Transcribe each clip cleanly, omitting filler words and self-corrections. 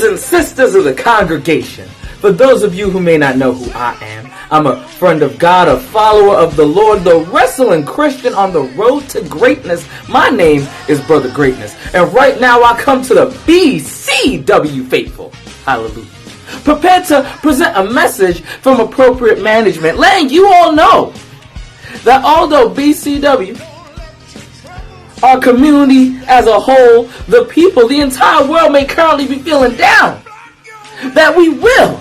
and sisters of the congregation, for those of you who may not know who I am, I'm a friend of God, a follower of the Lord, the wrestling Christian on the road to greatness. My name is Brother Greatness, and right now I come to the BCW faithful. Hallelujah. Prepared to present a message from appropriate management, letting you all know that although BCW, our community as a whole, the people, the entire world may currently be feeling down, that we will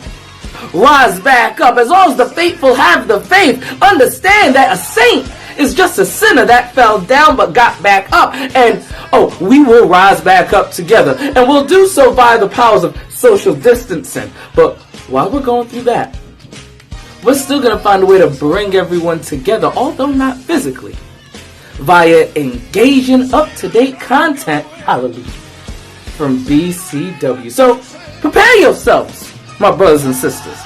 rise back up as long as the faithful have the faith. Understand that a saint is just a sinner that fell down but got back up, and we will rise back up together, and we'll do so via the powers of social distancing. But while we're going through that, we're still going to find a way to bring everyone together, although not physically, via engaging up-to-date content, hallelujah, from BCW. So prepare yourselves, my brothers and sisters,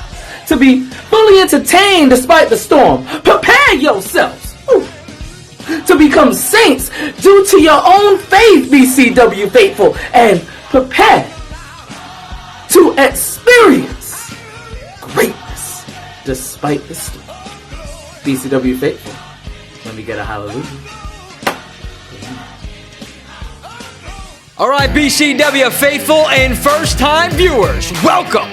to be fully entertained despite the storm. Prepare yourselves to become saints due to your own faith, BCW faithful, and prepare to experience greatness despite the storm. BCW faithful, let me get a hallelujah. All right, BCW faithful and first-time viewers, welcome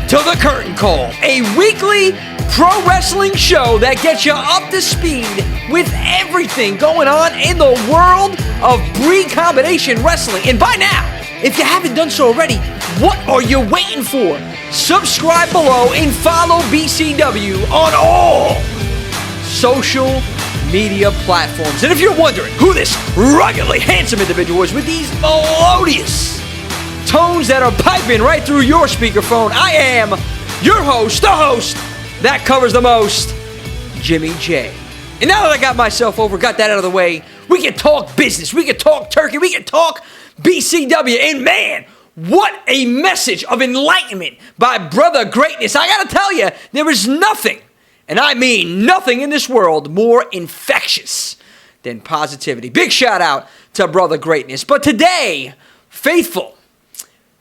to The Curtain Call, a weekly pro wrestling show that gets you up to speed with everything going on in the world of Briicombination wrestling. And by now, if you haven't done so already, what are you waiting for? Subscribe below and follow BCW on all social media platforms. And if you're wondering who this ruggedly handsome individual is with these melodious tones that are piping right through your speakerphone, I am your host, the host that covers the most, Jimmy J. And now that I got myself got that out of the way, we can talk business, we can talk turkey, we can talk BCW, and man, what a message of enlightenment by Brother Greatness. I gotta tell you, there is nothing, and I mean nothing in this world more infectious than positivity. Big shout out to Brother Greatness. But today, faithful,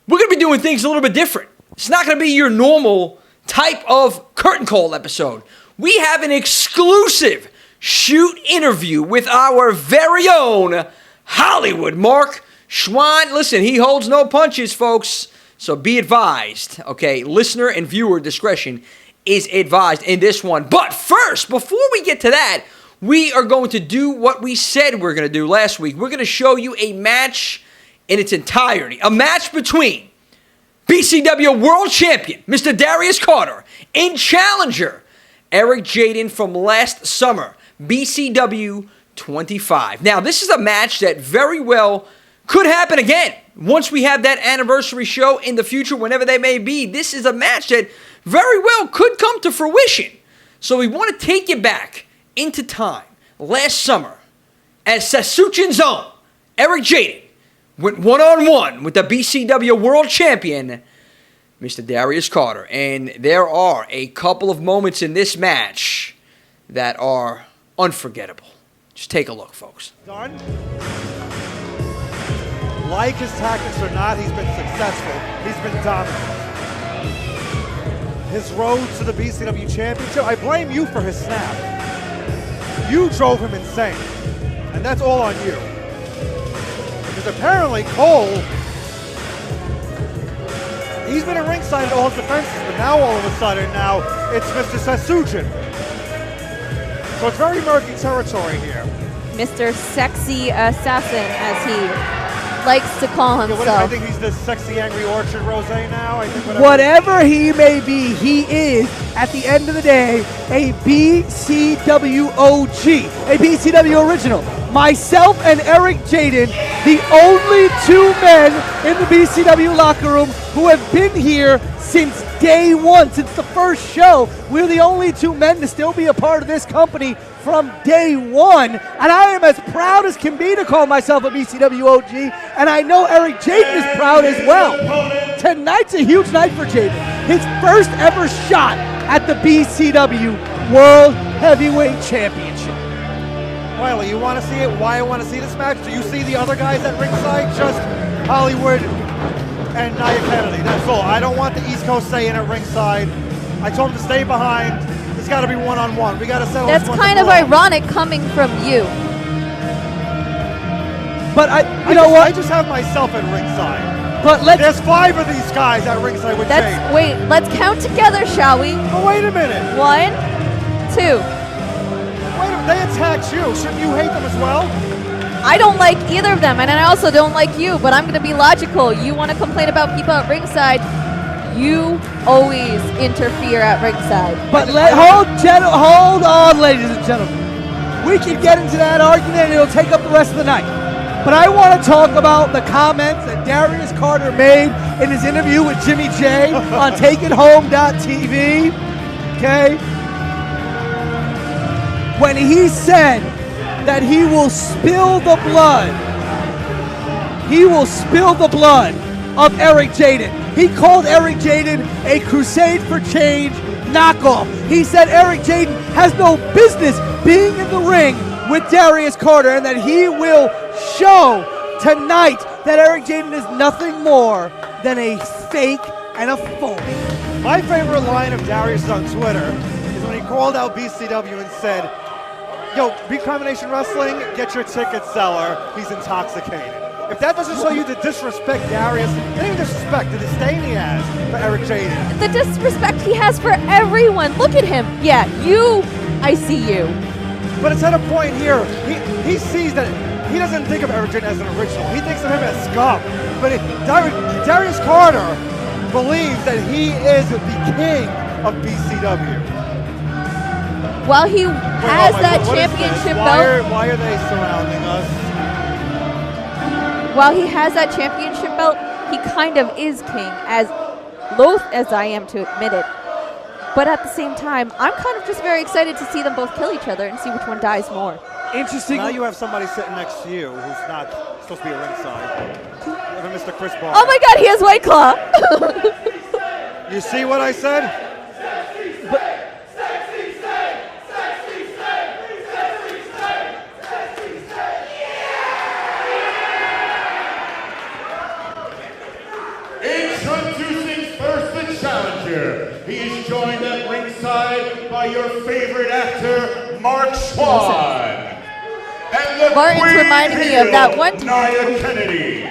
we're going to be doing things a little bit different. It's not going to be your normal type of curtain call episode. We have an exclusive shoot interview with our very own Hollywood Marc Chouen. Listen, he holds no punches, folks. So be advised, okay? Listener and viewer discretion is advised in this one. But first, before we get to that, we are going to do what we said we're going to do last week. We're going to show you a match in its entirety. A match between BCW World Champion, Mr. Darius Carter, and challenger, Eric Jayden from last summer, BCW 25. Now, this is a match that very well could happen again. Once we have that anniversary show in the future, whenever they may be, this is a match that very well could come to fruition. So we want to take you back into time, last summer, as Satsujin's own Eric Jayden went one-on-one with the BCW World Champion, Mr. Darius Carter. And there are a couple of moments in this match that are unforgettable. Just take a look, folks. Done. Like his tactics or not, he's been successful. He's been dominant. His road to the BCW Championship, I blame you for his snap. You drove him insane, and that's all on you. Because apparently Cole, he's been at ringside at all his defenses, but now all of a sudden, now it's Mr. Satsujin. So it's very murky territory here. Mr. Sexy Assassin, as he likes to call himself. I think he's the sexy angry orchard rose now. I think whatever he may be, he is, at the end of the day, a BCW OG, a BCW original. Myself and Eric Jayden, the only two men in the BCW locker room who have been here since day one, since the first show. We're the only two men to still be a part of this company from day one, and I am as proud as can be to call myself a BCW OG, and I know Eric Jayden is proud as well. Tonight's a huge night for Jayden. His first ever shot at the BCW World Heavyweight Championship. Wiley, you want to see it? Why I want to see this match? Do you see the other guys at ringside? Just Hollywood and Nia Kennedy. That's all. I don't want the East Coast say in at ringside. I told him to stay behind. It's got to be one-on-one. We got to settle That's this once kind and of for all. ironic coming from you. But I just have myself at ringside. But let's. There's 5 of these guys at ringside with Jade. Wait, let's count together, shall we? Oh, wait a minute. 1, 2. Wait a minute. They attacked you. Shouldn't you hate them as well? I don't like either of them, and I also don't like you, but I'm going to be logical. You want to complain about people at ringside, you always interfere at ringside. But hold on, ladies and gentlemen. We can get into that argument and it'll take up the rest of the night. But I want to talk about the comments that Darius Carter made in his interview with Jimmy J on TakeItHome.tv. Okay? When he said that he will spill the blood. He will spill the blood of Eric Jayden. He called Eric Jayden a Crusade for Change knockoff. He said Eric Jayden has no business being in the ring with Darius Carter and that he will show tonight that Eric Jayden is nothing more than a fake and a phony. My favorite line of Darius on Twitter is when he called out BCW and said, yo, Briicombination Wrestling, get your ticket seller. He's intoxicated. If that doesn't show you the disrespect Darius, not even disrespect, the disdain he has for Eric Jayden. The disrespect he has for everyone. Look at him. Yeah, I see you. But it's at a point here, he sees that he doesn't think of Eric Jayden as an original. He thinks of him as scum. But Darius Carter believes that he is the king of BCW. While he has that championship belt. Why are they surrounding us? While he has that championship belt, he kind of is king, as loath as I am to admit it. But at the same time, I'm kind of just very excited to see them both kill each other and see which one dies more. Interesting. Now you have somebody sitting next to you who's not supposed to be a ringside. You have a Mr. Chris Barr. Oh my God, he has White Claw. You see what I said? Introducing first the challenger. He is joined at ringside by your favorite actor, Marc Chouen. And the Martin's queen reminding me of that one Nia Kennedy.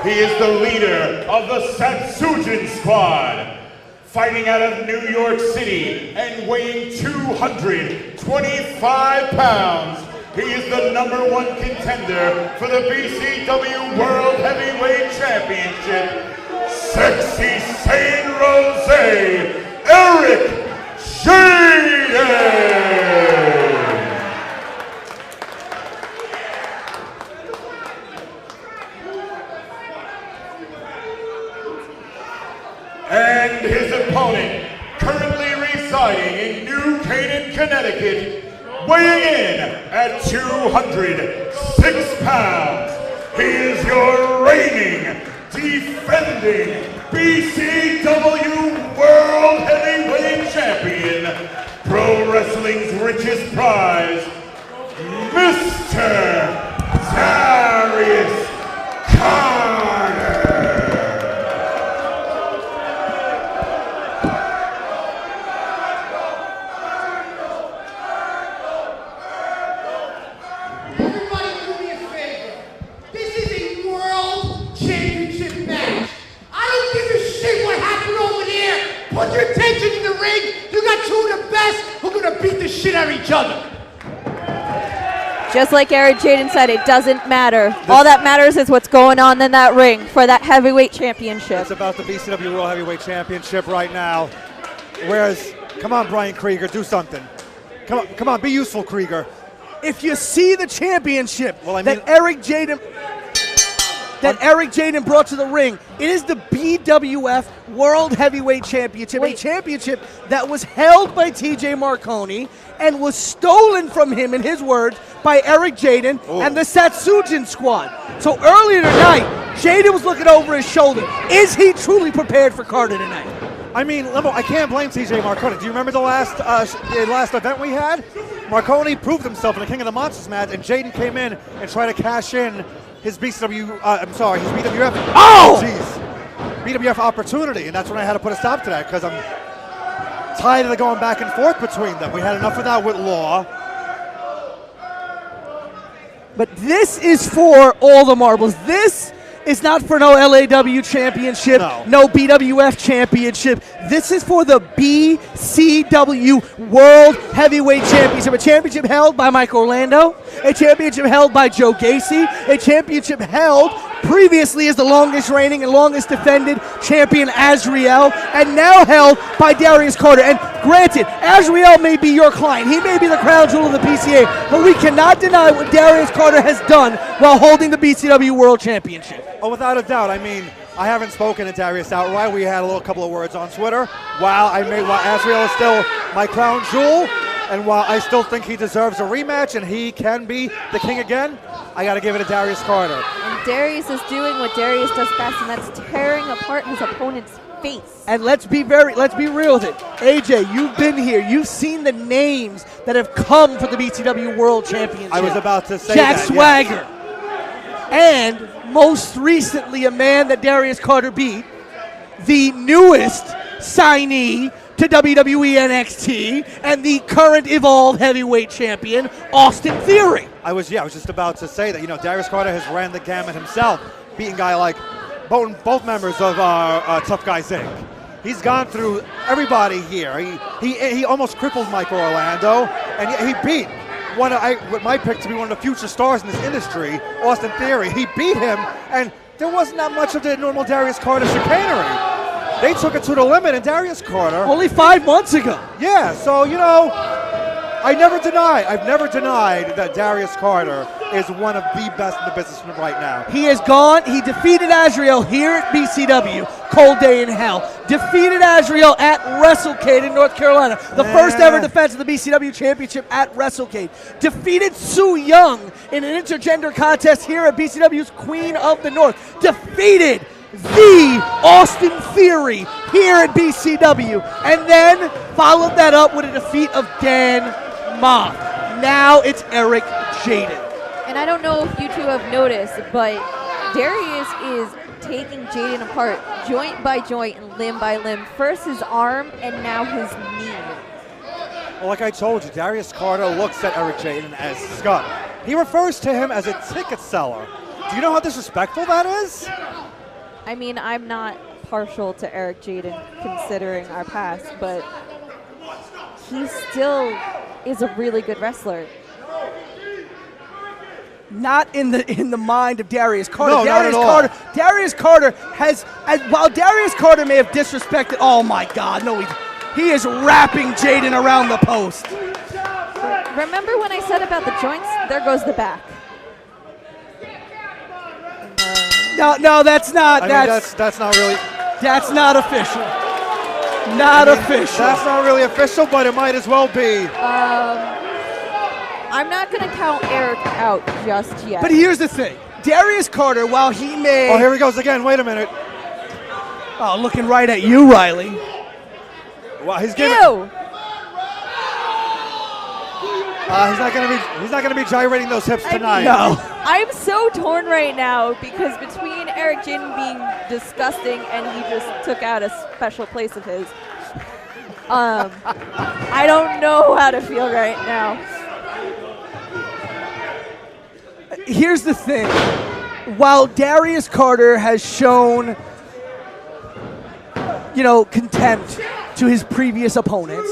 He is the leader of the Satsujin squad, fighting out of New York City and weighing 225 pounds. He is the #1 contender for the BCW World Heavyweight Championship. Sexy Saint Rose, Eric Jayden. And his opponent, currently residing in New Canaan, Connecticut, weighing in at 206 pounds, he is your reigning, defending BCW World Heavyweight Champion, Pro Wrestling's richest prize, Mr. Darius Carter. Put your attention in the ring. You got 2 of the best who are going to beat the shit out of each other. Just like Eric Jayden said, it doesn't matter. All that matters is what's going on in that ring for that heavyweight championship. It's about the BCW World Heavyweight Championship right now. Whereas, come on, Brian Krieger, do something. Come on, be useful, Krieger. If you see the championship Well, I mean- that Eric Jayden brought to the ring, it is the BWF World Heavyweight Championship, a championship that was held by TJ Marconi and was stolen from him, in his words, by Eric Jayden and the Satsujin squad. So earlier tonight, Jayden was looking over his shoulder. Is he truly prepared for Carter tonight? I mean, Limbo, I can't blame TJ Marconi. Do you remember the last event we had? Marconi proved himself in the King of the Monsters match, and Jayden came in and tried to cash in his BCW, his BWF. Oh! Jeez. BWF opportunity, and that's when I had to put a stop to that because I'm tired of the going back and forth between them. We had enough of that with Law. But this is for all the marbles. This is not for no LAW championship, no BWF championship. This is for the BCW World Heavyweight Championship. A championship held by Mike Orlando, a championship held by Joe Gacy, a championship held previously as the longest reigning and longest defended champion Azriel, and now held by Darius Carter. And granted, Azriel may be your client. He may be the crown jewel of the PCA, but we cannot deny what Darius Carter has done while holding the BCW World Championship. Oh, without a doubt. I mean, I haven't spoken to Darius outright. We had a couple of words on Twitter. While Azriel is still my crown jewel, and while I still think he deserves a rematch and he can be the king again, I got to give it to Darius Carter. And Darius is doing what Darius does best, and that's tearing apart his opponent's face. And let's be real with it. AJ, you've been here. You've seen the names that have come for the BCW World Championship. I was about to say Jack that. Swagger. Yes. And most recently, a man that Darius Carter beat, the newest signee to WWE NXT and the current Evolve Heavyweight Champion, Austin Theory. I was just about to say that, Darius Carter has ran the gamut himself, beating guy like both members of Tough Guys Inc. He's gone through everybody here. He almost crippled Mike Orlando, and he beat what my pick to be one of the future stars in this industry, Austin Theory. He beat him, and there wasn't that much of the normal Darius Carter chicanery. They took it to the limit, and Darius Carter... Only 5 months ago. Yeah, so, I've never denied that Darius Carter is one of the best in the business right now. He has gone, he defeated Azriel here at BCW, Cold Day in Hell. Defeated Azriel at WrestleCade in North Carolina, the first ever defense of the BCW Championship at WrestleCade. Defeated Su Yung in an intergender contest here at BCW's Queen of the North. Defeated the Austin Theory here at BCW, and then followed that up with a defeat of Dan Moth. Now it's Eric Jayden. And I don't know if you two have noticed, but Darius is taking Jayden apart joint by joint and limb by limb. First his arm and now his knee. Well, like I told you, Darius Carter looks at Eric Jayden as scum. He refers to him as a ticket seller. Do you know how disrespectful that is? I mean, I'm not partial to Eric Jayden considering our past, but he still is a really good wrestler. Not in the mind of Darius Carter. No, not at all. Darius Carter has, while Darius Carter may have disrespected, oh my God, no, he is wrapping Jayden around the post. Remember when I said about the joints? There goes the back. No, that's not. That's not really. That's not official. Not official. That's not really official, but it might as well be. I'm not going to count Eric out just yet. But here's the thing. Darius Carter, while he may... Oh, here he goes again. Wait a minute. Oh, looking right at you, Riley. Well, he's giving... Ew! He's not gonna be gyrating those hips tonight. No. I'm so torn right now because between Eric Jayden being disgusting and he just took out a special place of his, I don't know how to feel right now. Here's the thing. While Darius Carter has shown, contempt to his previous opponents,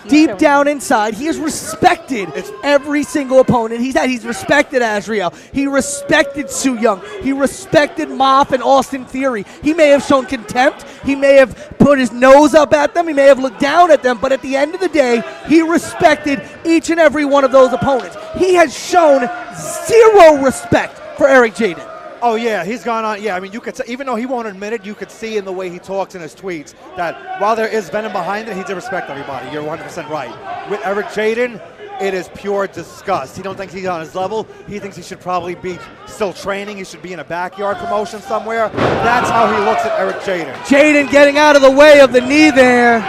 deep down inside, he has respected every single opponent he's had. He's respected Azriel. He respected Su Yung. He respected Moth and Austin Theory. He may have shown contempt. He may have put his nose up at them. He may have looked down at them. But at the end of the day, he respected each and every one of those opponents. He has shown zero respect for Eric Jayden. Oh, yeah, he's gone on. Yeah, I mean, you could, even though he won't admit it, you could see in the way he talks in his tweets that while there is venom behind it, he does respect everybody. You're 100% right. With Eric Jayden, it is pure disgust. He don't think he's on his level. He thinks he should probably be still training. He should be in a backyard promotion somewhere. That's how he looks at Eric Jayden. Jayden getting out of the way of the knee there.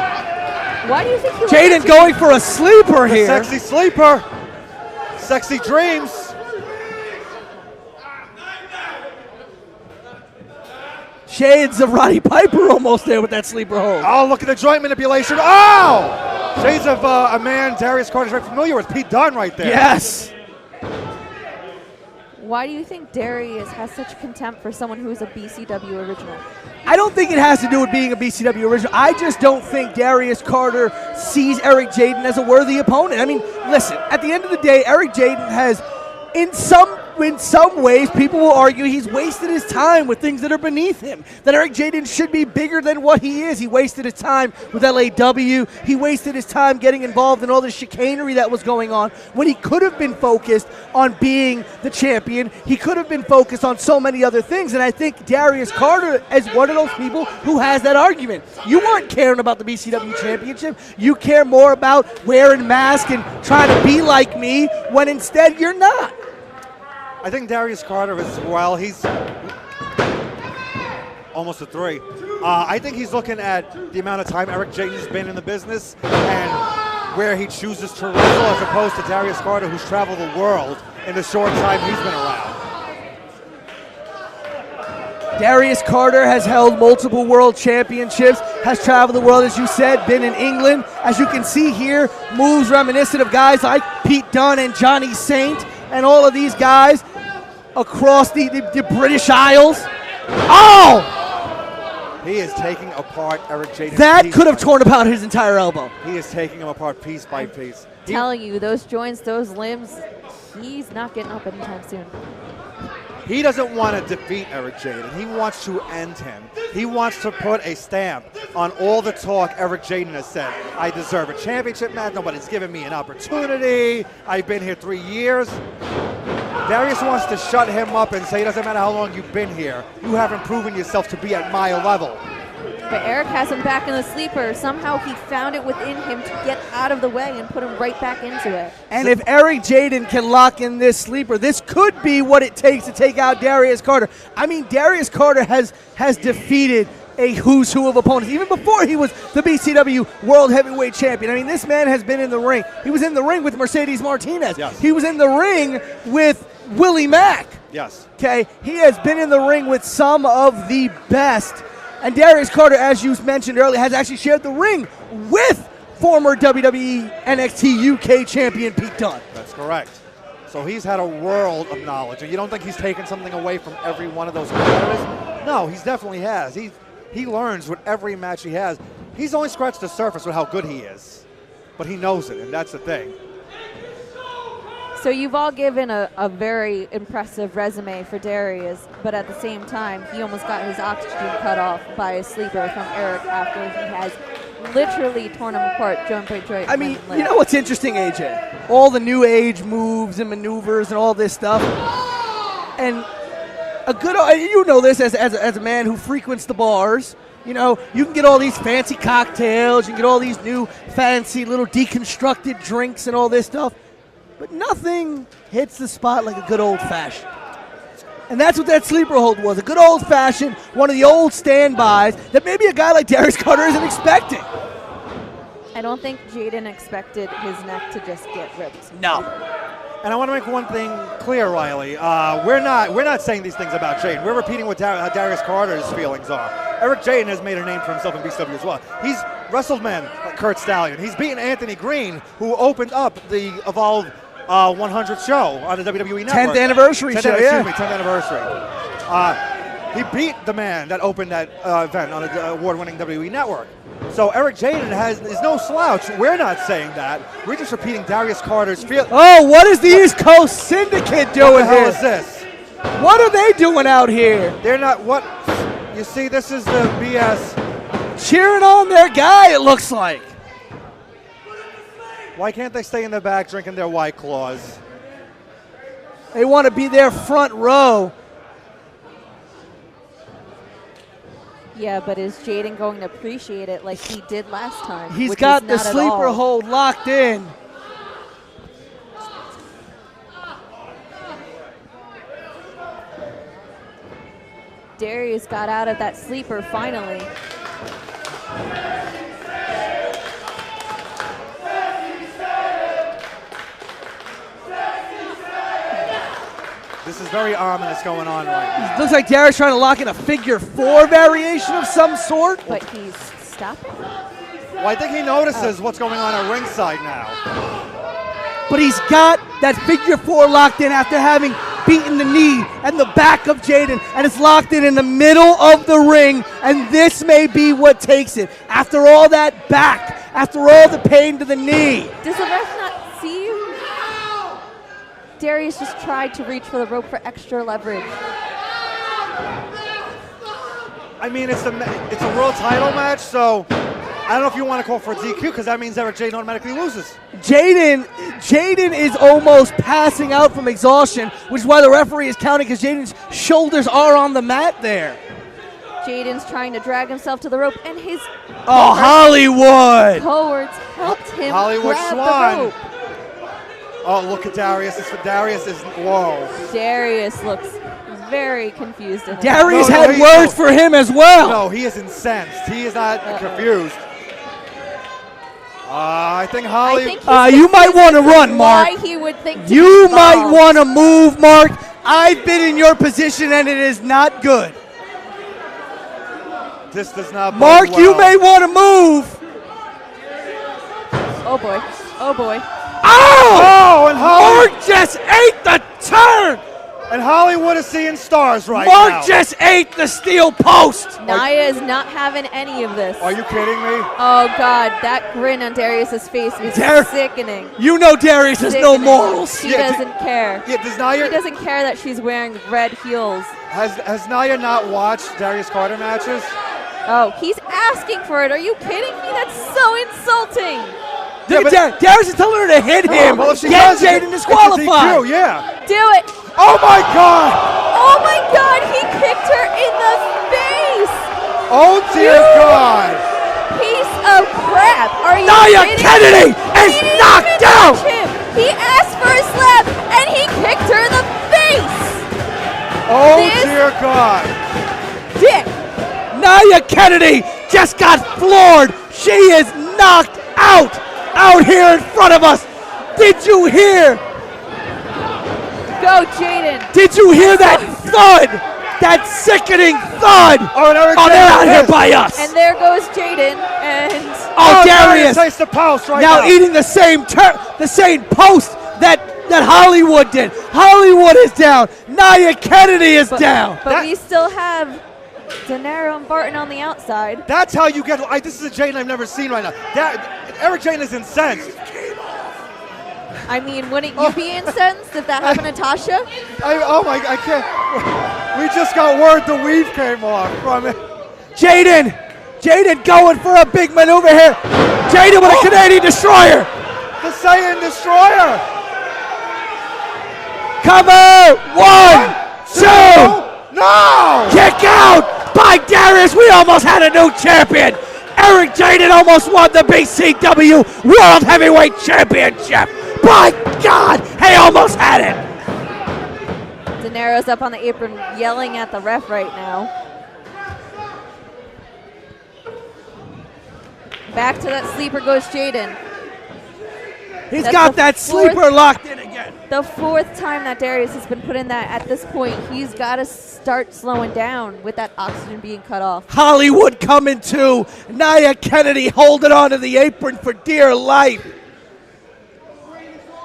Why do you think he Jayden going for a sleeper here. Sexy sleeper. Sexy dreams. Shades of Roddy Piper almost there with that sleeper hold. Oh, look at the joint manipulation. Oh! Shades of a man Darius Carter's very familiar with, Pete Dunne right there. Yes. Why do you think Darius has such contempt for someone who is a BCW original? I don't think it has to do with being a BCW original. I just don't think Darius Carter sees Eric Jayden as a worthy opponent. I mean, listen, at the end of the day, Eric Jayden has, in some ways, people will argue he's wasted his time with things that are beneath him. That Eric Jayden should be bigger than what he is. He wasted his time with LAW. He wasted his time getting involved in all the chicanery that was going on when he could have been focused on being the champion. He could have been focused on so many other things. And I think Darius Carter is one of those people who has that argument. You weren't caring about the BCW championship. You care more about wearing masks and trying to be like me when instead you're not. I think Darius Carter as well, he's almost a 3. I think he's looking at the amount of time Eric Jayden's been in the business and where he chooses to wrestle as opposed to Darius Carter, who's traveled the world in the short time he's been around. Darius Carter has held multiple world championships, has traveled the world, as you said, been in England. As you can see here, moves reminiscent of guys like Pete Dunne and Johnny Saint and all of these guys across the British Isles. Oh! He is taking apart Eric Jayden. That could have torn apart his entire elbow. He is taking him apart piece by piece. Telling you, those joints, those limbs, he's not getting up anytime soon. He doesn't want to defeat Eric Jayden. He wants to end him. He wants to put a stamp on all the talk Eric Jayden has said. I deserve a championship match. Nobody's given me an opportunity. I've been here 3 years. Darius wants to shut him up and say, it doesn't matter how long you've been here. You haven't proven yourself to be at my level. But Eric has him back in the sleeper. Somehow he found it within him to get out of the way and put him right back into it. And if Eric Jayden can lock in this sleeper, this could be what it takes to take out Darius Carter. I mean, Darius Carter has defeated a who's who of opponents, even before he was the BCW World Heavyweight Champion. I mean, this man has been in the ring. He was in the ring with Mercedes Martinez. Yes. He was in the ring with Willie Mack. Yes. Okay, he has been in the ring with some of the best. And Darius Carter, as you mentioned earlier, has actually shared the ring with former WWE NXT UK champion Pete Dunne. That's correct. So he's had a world of knowledge. And you don't think he's taken something away from every one of those competitors? No, he definitely has. He learns with every match he has. He's only scratched the surface with how good he is. But he knows it, and that's the thing. So you've all given a very impressive resume for Darius, but at the same time, he almost got his oxygen cut off by a sleeper from Eric after he has literally torn him apart joint by joint. I mean, you know what's interesting, AJ? All the new age moves and maneuvers and all this stuff. And a good, you know this as a man who frequents the bars. You know, you can get all these fancy cocktails, you can get all these new fancy little deconstructed drinks and all this stuff. But nothing hits the spot like a good old-fashioned. And that's what that sleeper hold was, a good old-fashioned, one of the old standbys that maybe a guy like Darius Carter isn't expecting. I don't think Jayden expected his neck to just get ripped. No. And I want to make one thing clear, Riley. We're not saying these things about Jayden. We're repeating what how Darius Carter's feelings are. Eric Jayden has made a name for himself in BCW as well. He's wrestled men like Kurt Stallion. He's beaten Anthony Green, who opened up the Evolve 100 show on the WWE Network. 10th anniversary show, yeah. Excuse me, 10th anniversary. He beat the man that opened that event on the award-winning WWE Network. So Eric Jayden is no slouch. We're not saying that. We're just repeating Darius Carter's feelings. Oh, what is the East Coast Syndicate doing What the hell here? is this? What are they doing out here? They're not, what? You see, this is the BS. Cheering on their guy, it looks like. Why can't they stay in the back drinking their White Claws? They want to be there front row. Yeah, but is Jayden going to appreciate it like he did last time? He's which got is the not at sleeper all. hold locked in. Darius got out of that sleeper finally. This is very ominous going on right now. Looks like Darius trying to lock in a figure 4 variation of some sort. But he's stopping. Well, I think he notices what's going on at ringside now. But he's got that figure 4 locked in after having beaten the knee and the back of Jayden, and it's locked in the middle of the ring, and this may be what takes it. After all that back, after all the pain to the knee. Does the ref not see you? Darius just tried to reach for the rope for extra leverage. I mean, it's a world title match, so I don't know if you want to call for a DQ because that means Eric Jayden automatically loses. Jayden is almost passing out from exhaustion, which is why the referee is counting because Jayden's shoulders are on the mat there. Jayden's trying to drag himself to the rope, and his Hollywood! cohorts helped him Hollywood grab Swan. the rope. Oh, look at Darius. Darius is, whoa. Darius looks very confused. In Darius No, had he's words not. for him as well. No, he is incensed. He is not confused. I think Holly. I think he's you might want to run, Mark. why he would think to You be might involved. want to move, Mark. I've been in your position, and it is not good. This does not bode Mark, well. you may want to move. Oh boy. Oh boy. Oh! and Holly, Mark just ate the turn. and Hollywood is seeing stars right Mark now. just ate the steel post. Naya is not having any of this. Are you kidding me? Oh God, that grin on Darius's face was sickening. You know Darius has no Sickening. morals. He Yeah, doesn't care. Yeah, does He Naya doesn't care that she's wearing red heels. has Naya not watched Darius Carter matches? Oh, he's asking for it. Are you kidding me? That's so insulting. Look at but- Darius is telling her to hit him. Well, if she Get does, Jayden it's a disqualified. DQ, yeah. Do it. Oh my God! Oh my God, he kicked her in the face. Oh dear God! Piece of crap. Are you Nia kidding Kennedy me? is He didn't knocked even out. touch him. He asked for a slap and he kicked her in the face. Oh This- dear God! Dick. Nia Kennedy just got floored. She is knocked out here in front of us. Did you hear? Go, Jayden. Did you hear that thud? That sickening thud. Oh, and Eric Oh, they're Jayden out here missed. by us. And there goes Jayden. And Oh, Darius takes the post right now now. eating the same post that Hollywood did. Hollywood is down. Nia Kennedy is down. but That- we still have De Niro and Barton on the outside. That's how you get. This is a Jayden I've never seen right now. Eric Jayden is incensed. I mean, wouldn't you be incensed if that happened to Tasha? I can't. We just got word the weave came off from it. Jayden going for a big maneuver here. Jayden with a Canadian destroyer. The Saiyan Destroyer. Cover. 1, 2. No! Kick out by Darius. We almost had a new champion. Eric Jayden almost won the BCW World Heavyweight Championship. By God, he almost had it. De Niro's up on the apron yelling at the ref right now. Back to that sleeper goes Jayden. He's That's got the that fourth- sleeper locked in again. The fourth time that Darius has been put in that at this point, he's got to start slowing down with that oxygen being cut off. Hollywood coming too. Nia Kennedy holding on to the apron for dear life.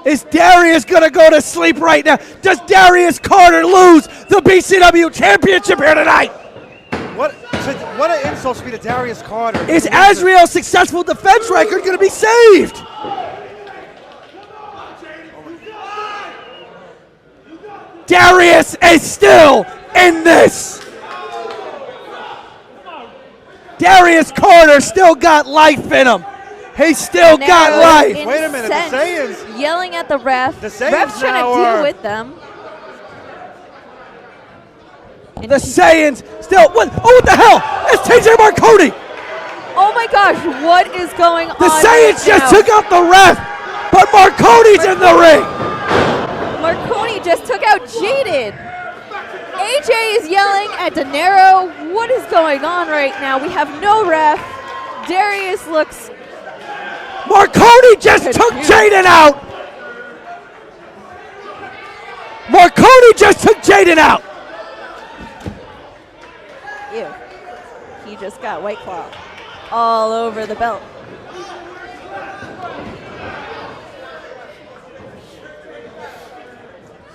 Is Darius going to go to sleep right now? Does Darius Carter lose the BCW Championship here tonight? What an insult to be to Darius Carter. Is Azrael's successful defense record going to be saved? Darius is still in this. Darius Carter still got life in him. He still De got Niro life. is Wait a minute, the incensed, Saiyans- yelling at the ref. The Saiyans Ref's trying now to deal are- with them. And The Saiyans still. What the hell? It's TJ Marconi. oh my gosh, what is going on? The Saiyans just took out the ref, but Marconi's in the ring. Marconi just took out Jayden. AJ is yelling at De Niro. What is going on right now? We have no ref. Darius looks. Marconi just took Jayden out. Marconi just took Jayden out. Ew. He just got White Claw all over the belt.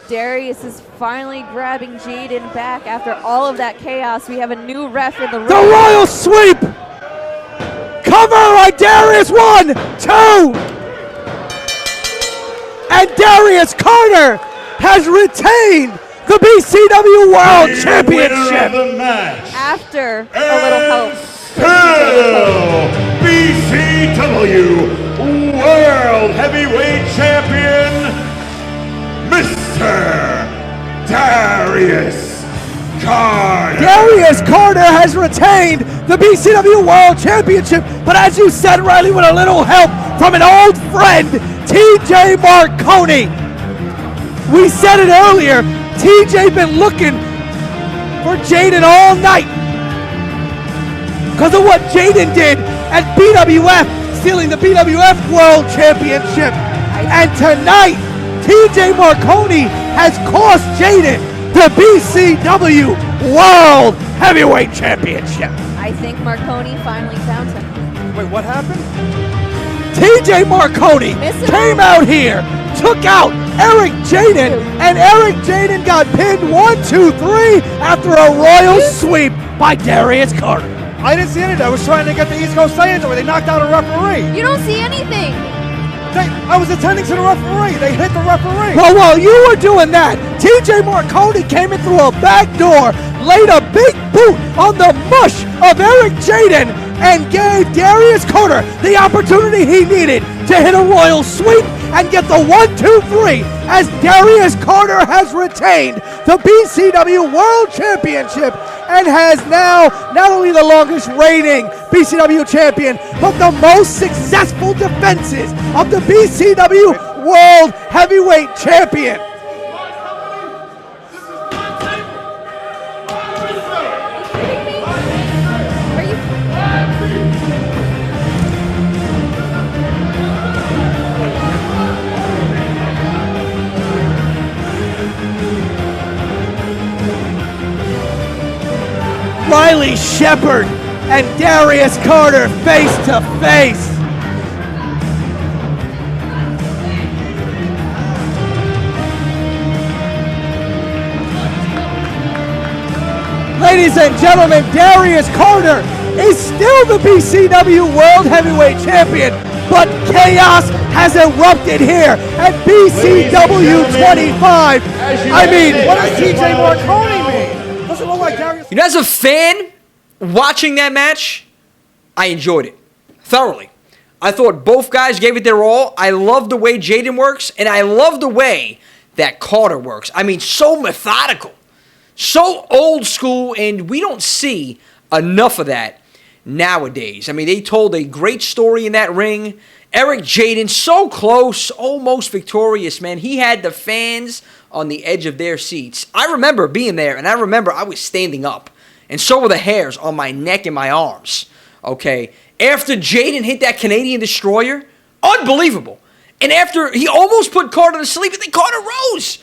Darius is finally grabbing Jayden back after all of that chaos. We have a new ref in the ring. The Royal Sweep. Cover by Darius. 1, 2. And Darius Carter has retained the BCW World Championship. The match. After a little help. Still BCW World Heavyweight Champion, Mr. Darius Carter. Darius Carter has retained the BCW World Championship, but as you said, Riley, with a little help from an old friend, TJ Marconi. We said it earlier, TJ been looking for Jayden all night because of what Jayden did at BWF, stealing the BWF World Championship. And tonight, TJ Marconi has cost Jayden the BCW World Heavyweight Championship. I think Marconi finally found him. Wait, what happened? TJ Marconi came out here, took out Eric Jayden, and Eric Jayden got pinned 1, 2, 3 after a royal sweep by Darius Carter. I didn't see any of that. I was trying to get the East Coast Lions where they knocked out a referee. You don't see anything. I was attending to the referee. They hit the referee. Well, while you were doing that, TJ Marconi came in through a back door, laid a big boot on the mush of Eric Jayden, and gave Darius Carter the opportunity he needed to hit a royal sweep and get the 1, 2, 3 as Darius Carter has retained the BCW World Championship and has now not only the longest reigning BCW champion, but the most successful defenses of the BCW World Heavyweight Champion. Riley Shepard and Darius Carter face to face. Ladies and gentlemen, Darius Carter is still the BCW World Heavyweight Champion, but chaos has erupted here at BCW 25. I mean, What does TJ Marconi mean? Doesn't look like Darius. You know, as a fan watching that match, I enjoyed it thoroughly. I thought both guys gave it their all. I love the way Jayden works, and I love the way that Carter works. I mean, so methodical, so old school, and we don't see enough of that nowadays. I mean, they told a great story in that ring. Eric Jayden, so close, almost victorious, man. He had the fans on the edge of their seats. I remember being there, and I remember I was standing up, and so were the hairs on my neck and my arms, okay? After Jayden hit that Canadian Destroyer, unbelievable. And after he almost put Carter to sleep, and then Carter rose.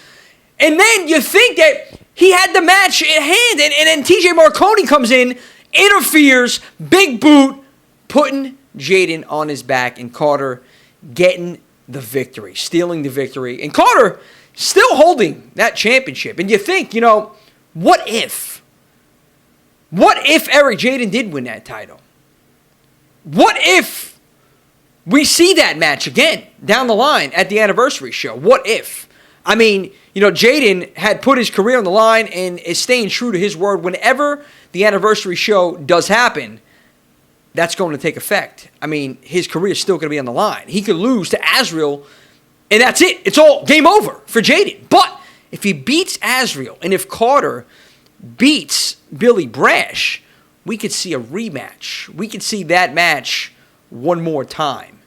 And then you think that he had the match at hand, and then TJ Marconi comes in, interferes, big boot, putting Jayden on his back, and Carter getting the victory, stealing the victory. And Carter still holding that championship. And you think, you know, what if? What if Eric Jayden did win that title? What if we see that match again down the line at the anniversary show? What if? I mean, you know, Jayden had put his career on the line and is staying true to his word. Whenever the anniversary show does happen, that's going to take effect. I mean, his career is still going to be on the line. He could lose to Azrael, and that's it. It's all game over for Jayden. But if he beats Azrael, and if Carter beats Billy Brash, we could see a rematch. We could see that match one more time.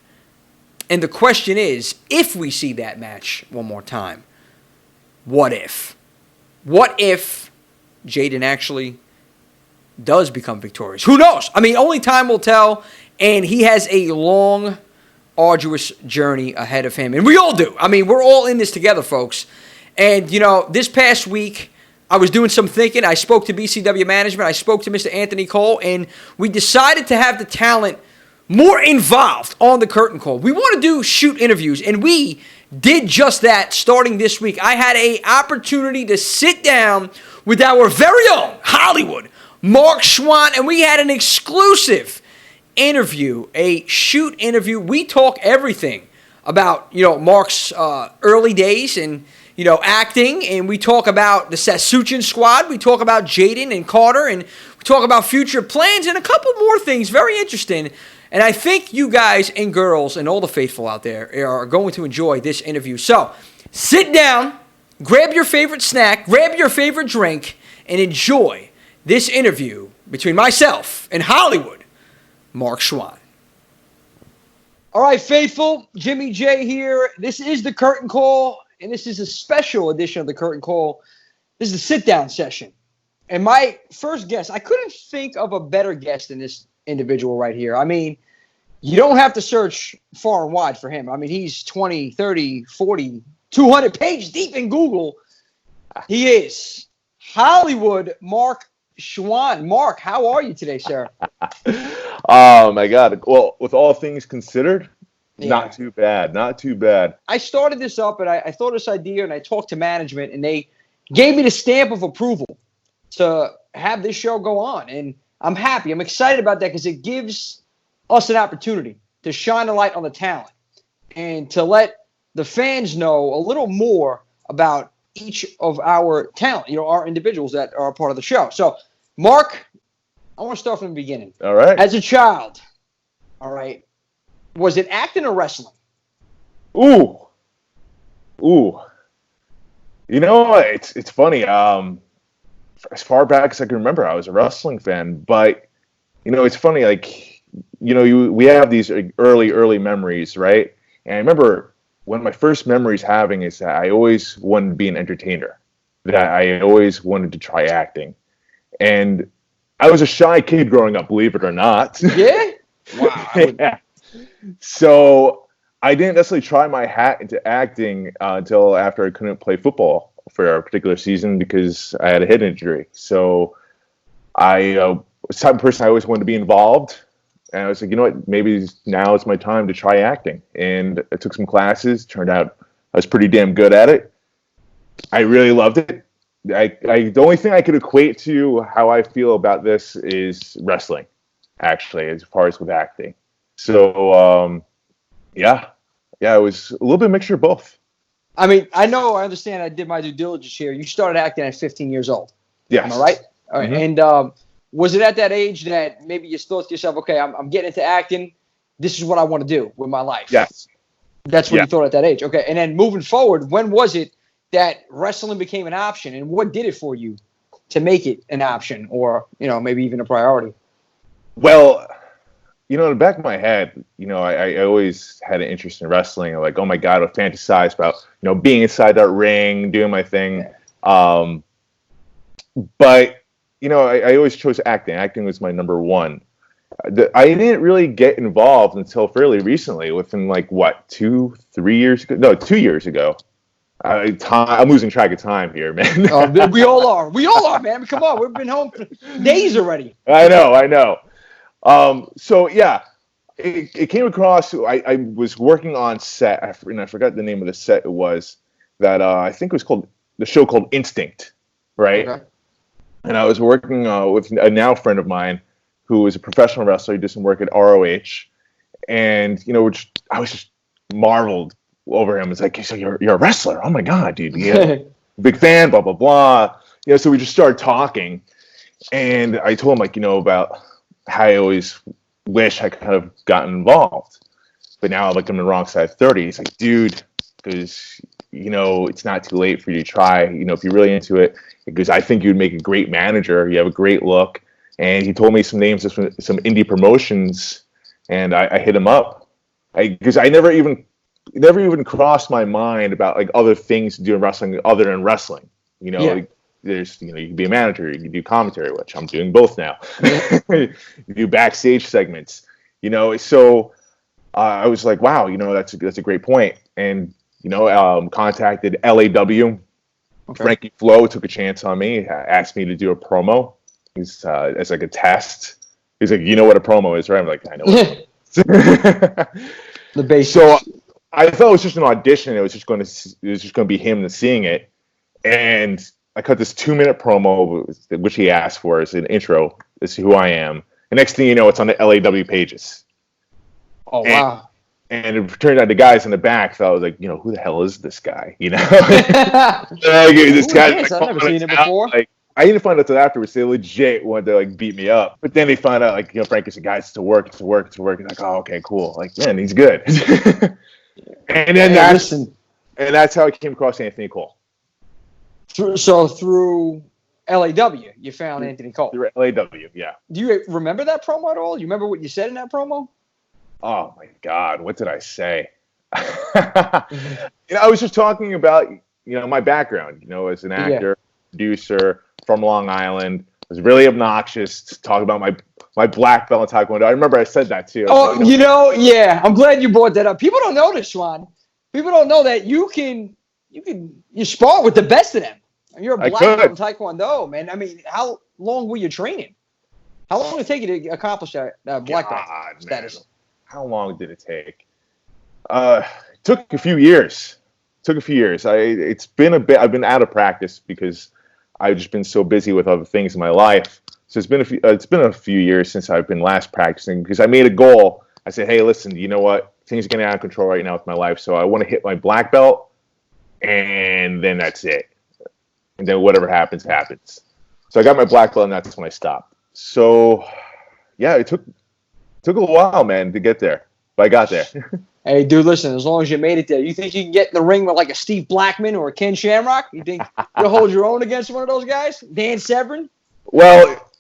And the question is, if we see that match one more time, what if? What if Jayden actually does become victorious? Who knows? I mean, only time will tell, and he has a long, arduous journey ahead of him. And we all do. I mean, we're all in this together, folks. And, this past week, I was doing some thinking. I spoke to BCW management. I spoke to Mr. Anthony Cole, and we decided to have the talent more involved on the curtain call. We want to do shoot interviews, and we did just that starting this week. I had an opportunity to sit down with our very own Hollywood, Marc Chouen, and we had an exclusive interview, a shoot interview. We talk everything about, Marc's early days and, acting, and we talk about the Satsujin squad. We talk about Jayden and Carter, and we talk about future plans and a couple more things. Very interesting. And I think you guys and girls and all the faithful out there are going to enjoy this interview. So sit down, grab your favorite snack, grab your favorite drink, and enjoy this interview between myself and Hollywood, Marc Chouen. All right, faithful, Jimmy J here. This is the Curtain Call, and this is a special edition of the Curtain Call. This is a sit-down session. And my first guest, I couldn't think of a better guest than this individual right here. I mean, you don't have to search far and wide for him. I mean, he's 20, 30, 40, 200 pages deep in Google. He is Hollywood Marc Chouen. Marc, how are you today, sir? Oh, my God. Well, with all things considered, not too bad. Not too bad. I started this up, and I thought of this idea, and I talked to management, and they gave me the stamp of approval to have this show go on. And I'm happy. I'm excited about that because it gives us an opportunity to shine a light on the talent and to let the fans know a little more about each of our talent, our individuals that are a part of the show. So, Marc, I want to start from the beginning. All right. As a child, all right, was it acting or wrestling? Ooh. It's funny. As far back as I can remember, I was a wrestling fan. But, it's funny, we have these early memories, right? And I remember one of my first memories having is that I always wanted to be an entertainer, that I always wanted to try acting. And I was a shy kid growing up, believe it or not. Yeah? Wow. Yeah. So I didn't necessarily try my hat into acting until after I couldn't play football for a particular season because I had a head injury. So I was the type of person I always wanted to be involved. And I was like, you know what, maybe now is my time to try acting. And I took some classes. Turned out I was pretty damn good at it. I really loved it. The only thing I could equate to how I feel about this is wrestling, actually, as far as with acting. So, it was a little bit of a mixture of both. I mean, I understand. I did my due diligence here. You started acting at 15 years old. Yes. Am I right? All right. Mm-hmm. And was it at that age that maybe you thought to yourself, okay, I'm getting into acting. This is what I want to do with my life? Yes. That's what you thought at that age. Okay. And then moving forward, when was it that wrestling became an option, and what did it for you to make it an option or, maybe even a priority? Well, in the back of my head, I always had an interest in wrestling. I'm like, oh my God, I fantasize about, being inside that ring, doing my thing. But, I always chose acting. Acting was my number one. I didn't really get involved until fairly recently, within 2 years ago? No, 2 years ago. I'm losing track of time here, man. We all are. We all are, man. Come on. We've been home for days already. I know. It came across. I was working on set, and I forgot the name of the set it was, that I think it was the show called Instinct, right? Okay. And I was working with a now friend of mine who is a professional wrestler. He did some work at ROH, and I was just marveled over him. It's like, so you're a wrestler? Oh my God, dude! Yeah, big fan. Blah blah blah. So we just started talking, and I told him about how I always wish I could have gotten involved, but now I'm on the wrong side of 30. He's like, dude, because it's not too late for you to try. If you're really into it, because I think you'd make a great manager. You have a great look. And he told me some names of some indie promotions, and I hit him up because I never even crossed my mind about other things to do in wrestling other than wrestling. There's you can be a manager, you can do commentary, which I'm doing both now. You do backstage segments, So I was like, wow, that's a great point. And contacted LAW, Okay. Frankie Flo took a chance on me, asked me to do a promo. He's as like a test. He's like, you know what a promo is, right? I'm like, I know what it is. The basics. So I thought it was just an audition. It was just going to be him seeing it, and I cut this 2-minute promo, which he asked for as an intro. This is who I am. The next thing you know, it's on the LAW pages. Oh, wow. And it turned out the guys in the back thought, I was like, who the hell is this guy? This guy. I've never seen it before. Like, I didn't find out until afterwards. They legit wanted to beat me up. But then they found out Frank said, guys, it's to work. He's like, oh, okay, cool. Like, man, he's good. And then that's how I came across Anthony Cole. Through LAW, you found Anthony Cole. Through LAW, yeah. Do you remember that promo at all? Do you remember what you said in that promo? Oh my God, what did I say? I was just talking about my background. As an actor, producer from Long Island. I was really obnoxious to talk about my black belt in Taekwondo. I remember I said that too. Oh, yeah. I'm glad you brought that up. People don't know this, Chouen. People don't know that you spar with the best of them. You're a black belt in Taekwondo, man. I mean, how long were you training? How long did it take you to accomplish that black belt status? Man. How long did it take? It took a few years. It's been a bit. I've been out of practice because I've just been so busy with other things in my life. So it's been a few years since I've been last practicing because I made a goal. I said, hey, listen, you know what? Things are getting out of control right now with my life. So I want to hit my black belt, and then that's it. And then whatever happens, happens. So I got my black belt, and that's when I stopped. So, yeah, it took a while, man, to get there. But I got there. Hey, dude, listen, as long as you made it there, you think you can get in the ring with like a Steve Blackman or a Ken Shamrock? You think you'll hold your own against one of those guys? Dan Severn? Well,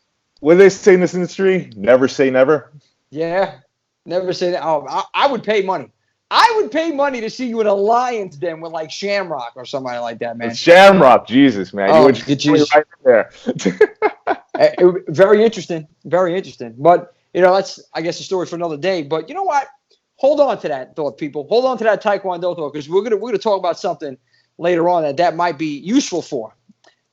what do they say in this industry? Never say never. Yeah, never say that. Oh, I would pay money. I would pay money to see you in a Lions Den with like Shamrock or somebody like that, man. Shamrock, Jesus, man. Oh, you would just right there. Very interesting. Very interesting. But, that's, I guess, a story for another day. But you know what? Hold on to that thought, people. Hold on to that Taekwondo thought because we're gonna talk about something later on that might be useful for.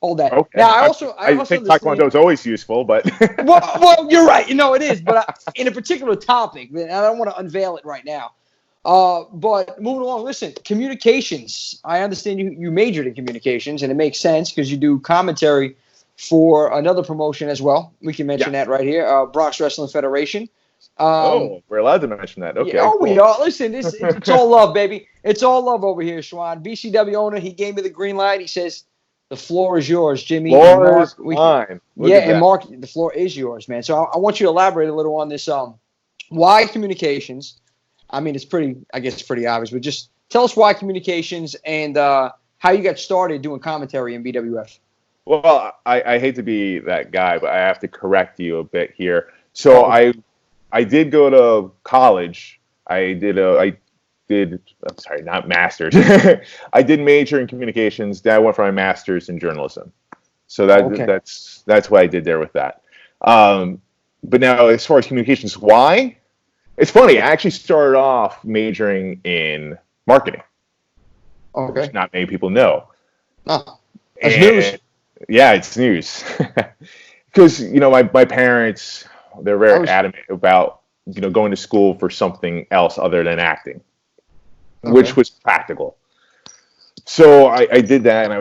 Hold that. Okay. Now, I think Taekwondo is always useful, but well, you're right. It is. But in a particular topic, I don't want to unveil it right now. But moving along, listen, communications. I understand you majored in communications, and it makes sense because you do commentary for another promotion as well. We can mention that right here, Bronx Wrestling Federation. We're allowed to mention that. Okay. Yeah, we are. Listen, it's all love, baby. It's all love over here, Chouen. BCW owner, he gave me the green light. He says, the floor is yours, Jimmy. Floor is mine. And Mark, the floor is yours, man. So I want you to elaborate a little on this. Why communications? I mean, it's pretty obvious, but just tell us why communications and how you got started doing commentary in BWF. Well, I hate to be that guy, but I have to correct you a bit here. So I did go to college. I'm sorry, not master's. I did major in communications. Then I went for my master's in journalism. So that's what I did there with that. But now, as far as communications, why? It's funny. I actually started off majoring in marketing. Okay. Which not many people know. Oh, that's news. Yeah, it's news. Because, my parents, they're very adamant about, going to school for something else other than acting, which was practical. So I did that, and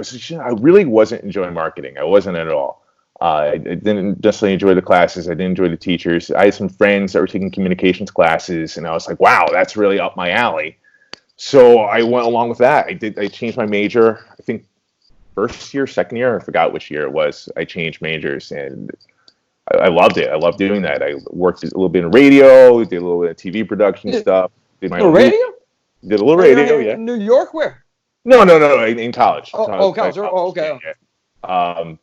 I really wasn't enjoying marketing. I wasn't at all. I didn't necessarily enjoy the classes. I didn't enjoy the teachers. I had some friends that were taking communications classes, and I was like, wow, that's really up my alley. So I went along with that. I changed my major, I think, first year, second year, I forgot which year it was. I changed majors, and I loved it. I loved doing that. I worked a little bit in radio, did a little bit of TV production stuff. Did my own radio? Did a little radio, yeah. In New York, where? No, in college. College. Okay. Yeah.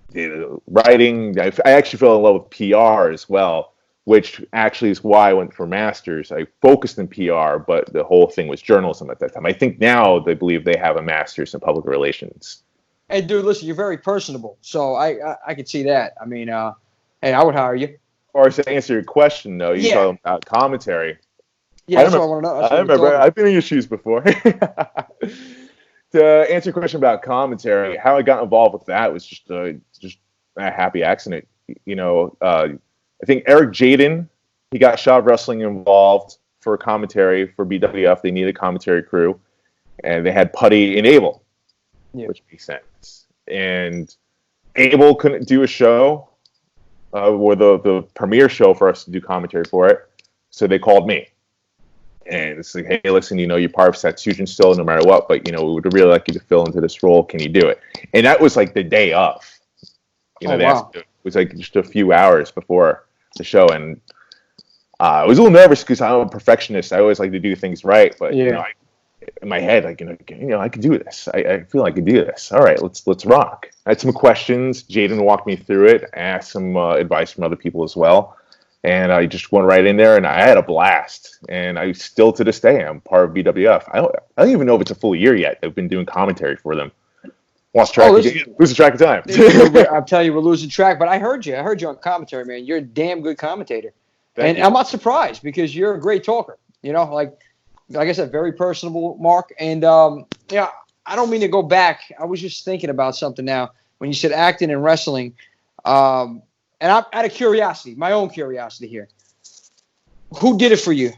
Did writing. I actually fell in love with PR as well, which actually is why I went for master's. I focused in PR, but the whole thing was journalism at that time. I think now they believe they have a master's in public relations. Hey, dude, listen, you're very personable, so I could see that. I mean, hey, I would hire you. Or to answer your question, though, you're talking about commentary. Yeah, that's what I want to know. I remember. I've been in your shoes before. to answer your question about commentary, how I got involved with that was just a happy accident. I think Eric Jayden, he got Shop Wrestling involved for commentary for BWF. They needed a commentary crew, and they had Putty and Abel, which makes sense. And Abel couldn't do a show, or the premiere show for us to do commentary for it, so they called me. And it's like, hey, listen, you're part of Satsujin still, no matter what, but, we would really like you to fill into this role. Can you do it? And that was like the day of. It was like just a few hours before the show. And I was a little nervous because I'm a perfectionist. I always like to do things right. But, in my head, I can do this. I feel I can do this. All right, let's rock. I had some questions. Jayden walked me through it. I asked some advice from other people as well. And I just went right in there, and I had a blast. And I still, to this day, I'm part of BWF. I don't even know if it's a full year yet. I've been doing commentary for them. Lost track. Losing track of time. I'm telling you, we're losing track. But I heard you. I heard you on commentary, man. You're a damn good commentator. And I'm not surprised because you're a great talker. Like I said, very personable, Mark. And I don't mean to go back. I was just thinking about something now when you said acting and wrestling. And I'm out of curiosity, my own curiosity here. Who did it for you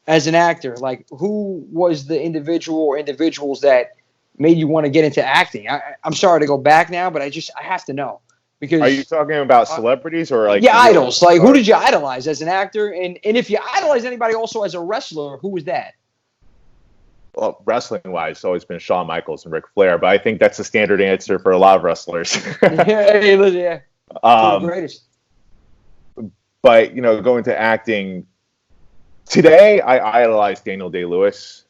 as an actor? Like, who was the individual or individuals that made you want to get into acting? I'm sorry to go back now, but I have to know. Because are you talking about celebrities or like idols? Like, who did you idolize as an actor? And if you idolize anybody also as a wrestler, who was that? Well, wrestling-wise, it's always been Shawn Michaels and Ric Flair, but I think that's the standard answer for a lot of wrestlers. Yeah. The greatest. But going to acting today, I idolize Daniel Day-Lewis.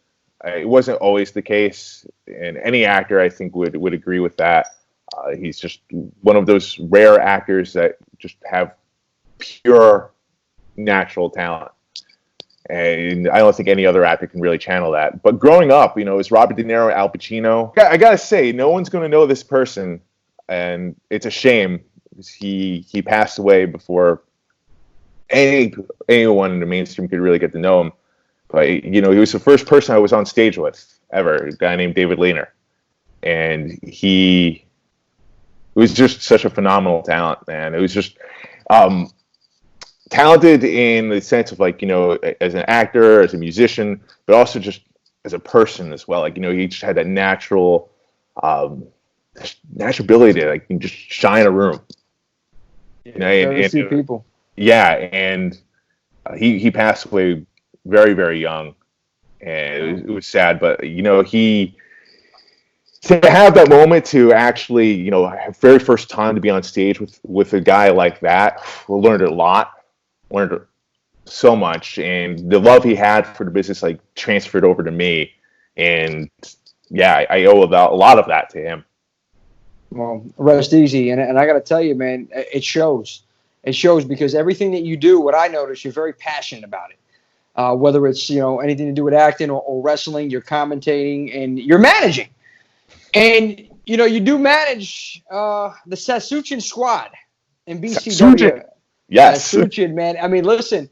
It wasn't always the case, and any actor I think would agree with that. He's just one of those rare actors that just have pure natural talent, and I don't think any other actor can really channel that. But growing up, it was Robert De Niro, Al Pacino. I gotta say, no one's going to know this person, and it's a shame. He passed away before anyone in the mainstream could really get to know him. But he was the first person I was on stage with ever, a guy named David Lehner, and he was just such a phenomenal talent, man. It was just talented in the sense of as an actor, as a musician, but also just as a person as well. He just had that natural ability to just shine a room. People. Yeah, and he passed away very, very young, and it was sad. But he to have that moment to actually very first time to be on stage with a guy like that, learned a lot, learned so much, and the love he had for the business transferred over to me, and I owe a lot of that to him. Well, rest easy. And I got to tell you, man, it shows. It shows because everything that you do, what I notice, you're very passionate about it. Whether it's, anything to do with acting or wrestling, you're commentating and you're managing. And, you do manage the Satsujin squad in BCW. Satsujin. Yes. Satsujin, man. I mean, listen,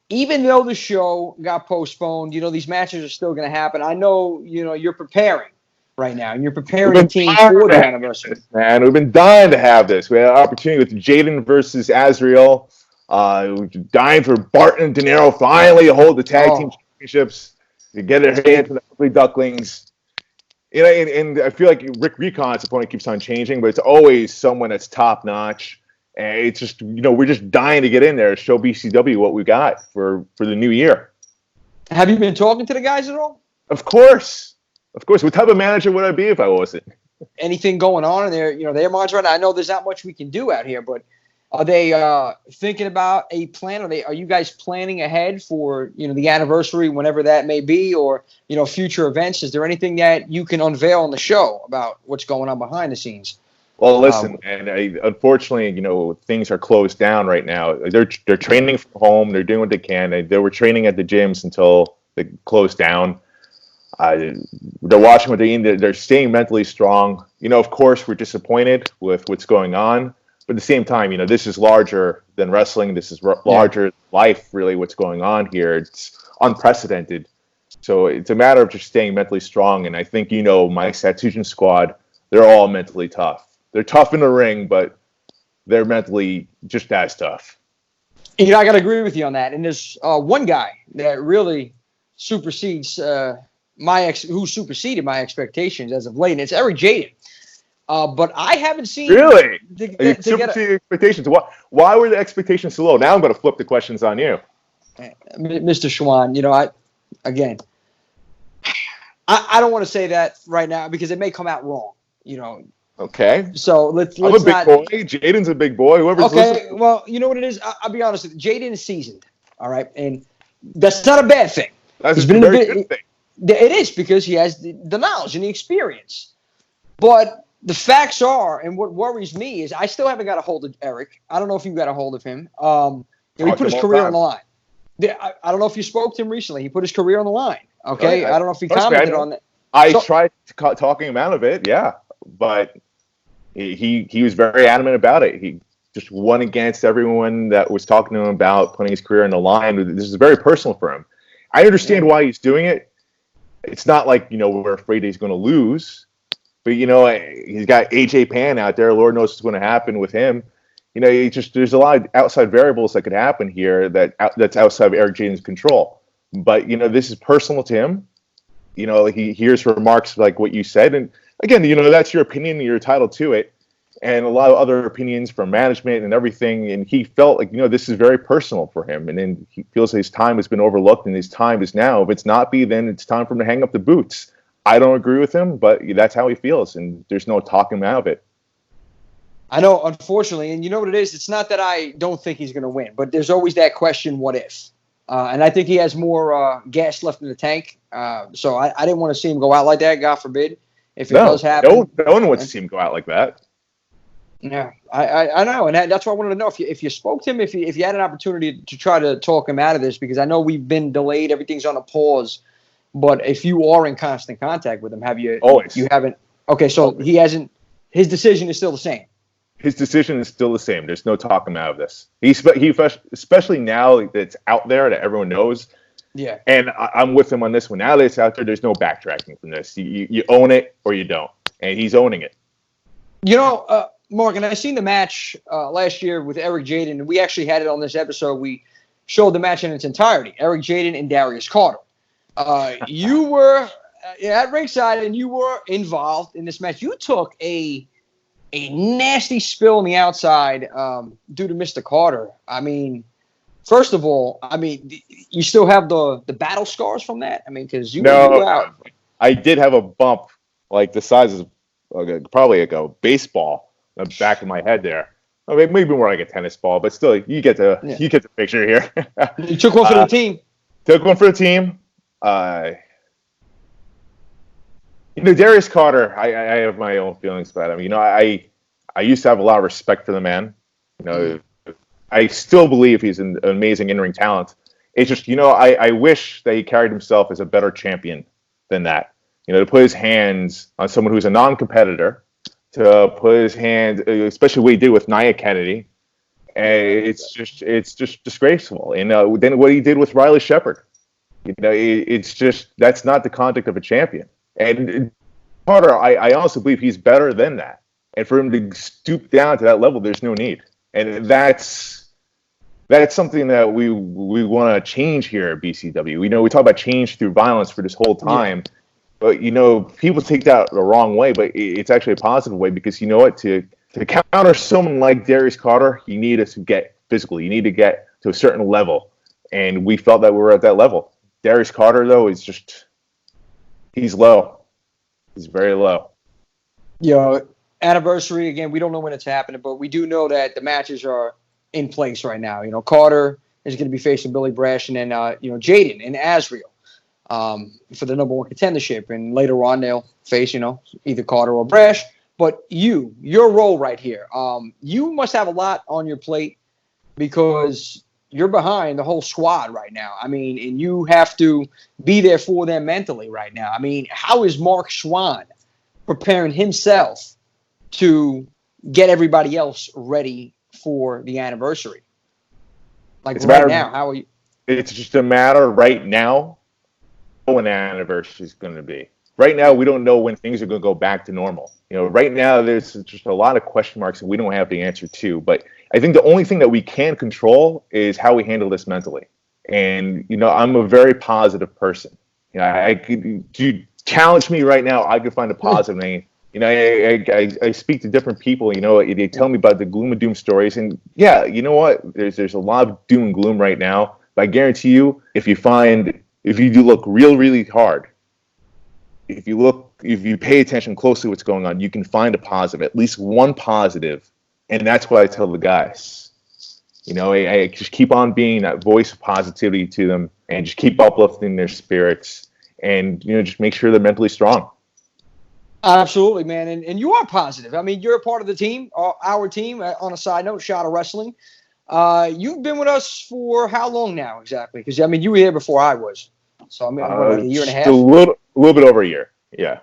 even though the show got postponed, these matches are still going to happen. I know, you're preparing right now, and you're preparing a team for the anniversary. Man, we've been dying to have this. We had an opportunity with Jayden versus Azrael. We're dying for Barton and De Niro finally to hold the tag team championships, to get their hand to the Ugly Ducklings. And I feel like Rick Recon's opponent keeps on changing, but it's always someone that's top notch. And it's just, we're just dying to get in there to show BCW what we got for the new year. Have you been talking to the guys at all? Of course. What type of manager would I be if I wasn't? Anything going on in their minds right now? I know there's not much we can do out here, but are they thinking about a plan? Are you guys planning ahead for the anniversary, whenever that may be, or future events? Is there anything that you can unveil on the show about what's going on behind the scenes? Well, listen, unfortunately, things are closed down right now. They're training from home. They're doing what they can. They were training at the gyms until they closed down. They're watching what they're eating. They're staying mentally strong. Of course, we're disappointed with what's going on. But at the same time, this is larger than wrestling. This is larger than life, really, what's going on here. It's unprecedented. So it's a matter of just staying mentally strong. And I think, my Satsujin squad, they're all mentally tough. They're tough in the ring, but they're mentally just as tough. I got to agree with you on that. And there's one guy that really supersedes who superseded my expectations as of late, and it's Eric Jayden. But I haven't seen really superseded expectations. Why were the expectations so low? Now I'm going to flip the questions on you, Mr. Chouen. I don't want to say that right now because it may come out wrong. Okay. So let's I'm a big boy. Jaden's a big boy. Whoever's listening. Well, you know what it is? I'll be honest with you. Jaden is seasoned. All right. And that's not a bad thing. That's a very good thing. It is because he has the knowledge and the experience. But the facts are, and what worries me is I still haven't got a hold of Eric. I don't know if you got a hold of him. He put his career on the line. I don't know if you spoke to him recently. He put his career on the line. Okay. I don't know if he commented on that. I tried talking him out of it. Yeah. But he was very adamant about it. He just won against everyone that was talking to him about putting his career on the line. This is very personal for him. I understand why he's doing it. It's not like, we're afraid he's going to lose. But, he's got AJ Pan out there. Lord knows what's going to happen with him. There's a lot of outside variables that could happen here that's outside of Eric Jayden's control. But, this is personal to him. He hears remarks like what you said. And, again, that's your opinion. You're entitled to it. And a lot of other opinions from management and everything. And he felt like, this is very personal for him. And then he feels his time has been overlooked and his time is now. If it's not then it's time for him to hang up the boots. I don't agree with him, but that's how he feels. And there's no talking him out of it. I know, unfortunately. And you know what it is? It's not that I don't think he's going to win, but there's always that question, what if? And I think he has more gas left in the tank. So I didn't want to see him go out like that, God forbid. If it does happen. No one wants to see him go out like that. Yeah, I know, and that's why I wanted to know if you spoke to him, if you had an opportunity to try to talk him out of this, because I know we've been delayed, everything's on a pause. But if you are in constant contact with him, have you? Always. You haven't. Okay, so he hasn't. His decision is still the same. His decision is still the same. There's no talking him out of this. He especially now that it's out there that everyone knows. Yeah. And I'm with him on this one. Now that it's out there, there's no backtracking from this. You own it or you don't, and he's owning it. Mark, and I seen the match last year with Eric Jayden, and we actually had it on this episode. We showed the match in its entirety. Eric Jayden and Darius Carter. You were at ringside, and you were involved in this match. You took a nasty spill on the outside due to Mr. Carter. I mean, first of all, you still have the battle scars from that? I mean, because you were out. I did have a bump like the size of probably like a baseball in the back of my head there. I mean, maybe more like a tennis ball, but still, you get the picture here. You took one for the team. Took one for the team. Darius Carter, I have my own feelings about him. I used to have a lot of respect for the man. I still believe he's an amazing in-ring talent. It's just, I wish that he carried himself as a better champion than that. To put his hands on someone who's a non-competitor, to put his hands, especially what he did with Nia Kennedy, it's just disgraceful. And then what he did with Riley Shepard, it's just, that's not the conduct of a champion. And Carter, I honestly believe he's better than that. And for him to stoop down to that level, there's no need. And that's something that we want to change here at BCW. We talk about change through violence for this whole time. Yeah. But, people take that the wrong way, but it's actually a positive way because you know what? To counter someone like Darius Carter, you need to get physical. You need to get to a certain level. And we felt that we were at that level. Darius Carter, though, is just, he's low. He's very low. Anniversary, again, we don't know when it's happening, but we do know that the matches are in place right now. Carter is going to be facing Billy Brash and then, Jayden and Azriel for the number one contendership. And later on, they'll face, either Carter or Brash. But your role right here, you must have a lot on your plate because you're behind the whole squad right now. I mean, and you have to be there for them mentally right now. I mean, how is Marc Chouen preparing himself to get everybody else ready for the anniversary? Like right now, how are you? It's just a matter right now when the anniversary is going to be. Right now, we don't know when things are going to go back to normal. Right now, there's just a lot of question marks that we don't have the answer to. But I think the only thing that we can control is how we handle this mentally. And, I'm a very positive person. You challenge me right now, I could find a positive thing. I speak to different people, they tell me about the gloom and doom stories. And yeah, you know what? There's a lot of doom and gloom right now. But I guarantee you, if you do look really hard, if you pay attention closely what's going on, you can find a positive, at least one positive. And that's what I tell the guys. I just keep on being that voice of positivity to them and just keep uplifting their spirits and, just make sure they're mentally strong. Absolutely, man. And you are positive. I mean, you're a part of the team, our team. On a side note, Shot of Wrestling. You've been with us for how long now exactly? Because, I mean, you were here before I was. So, I mean, what, a year and a half? A little bit over a year, yeah.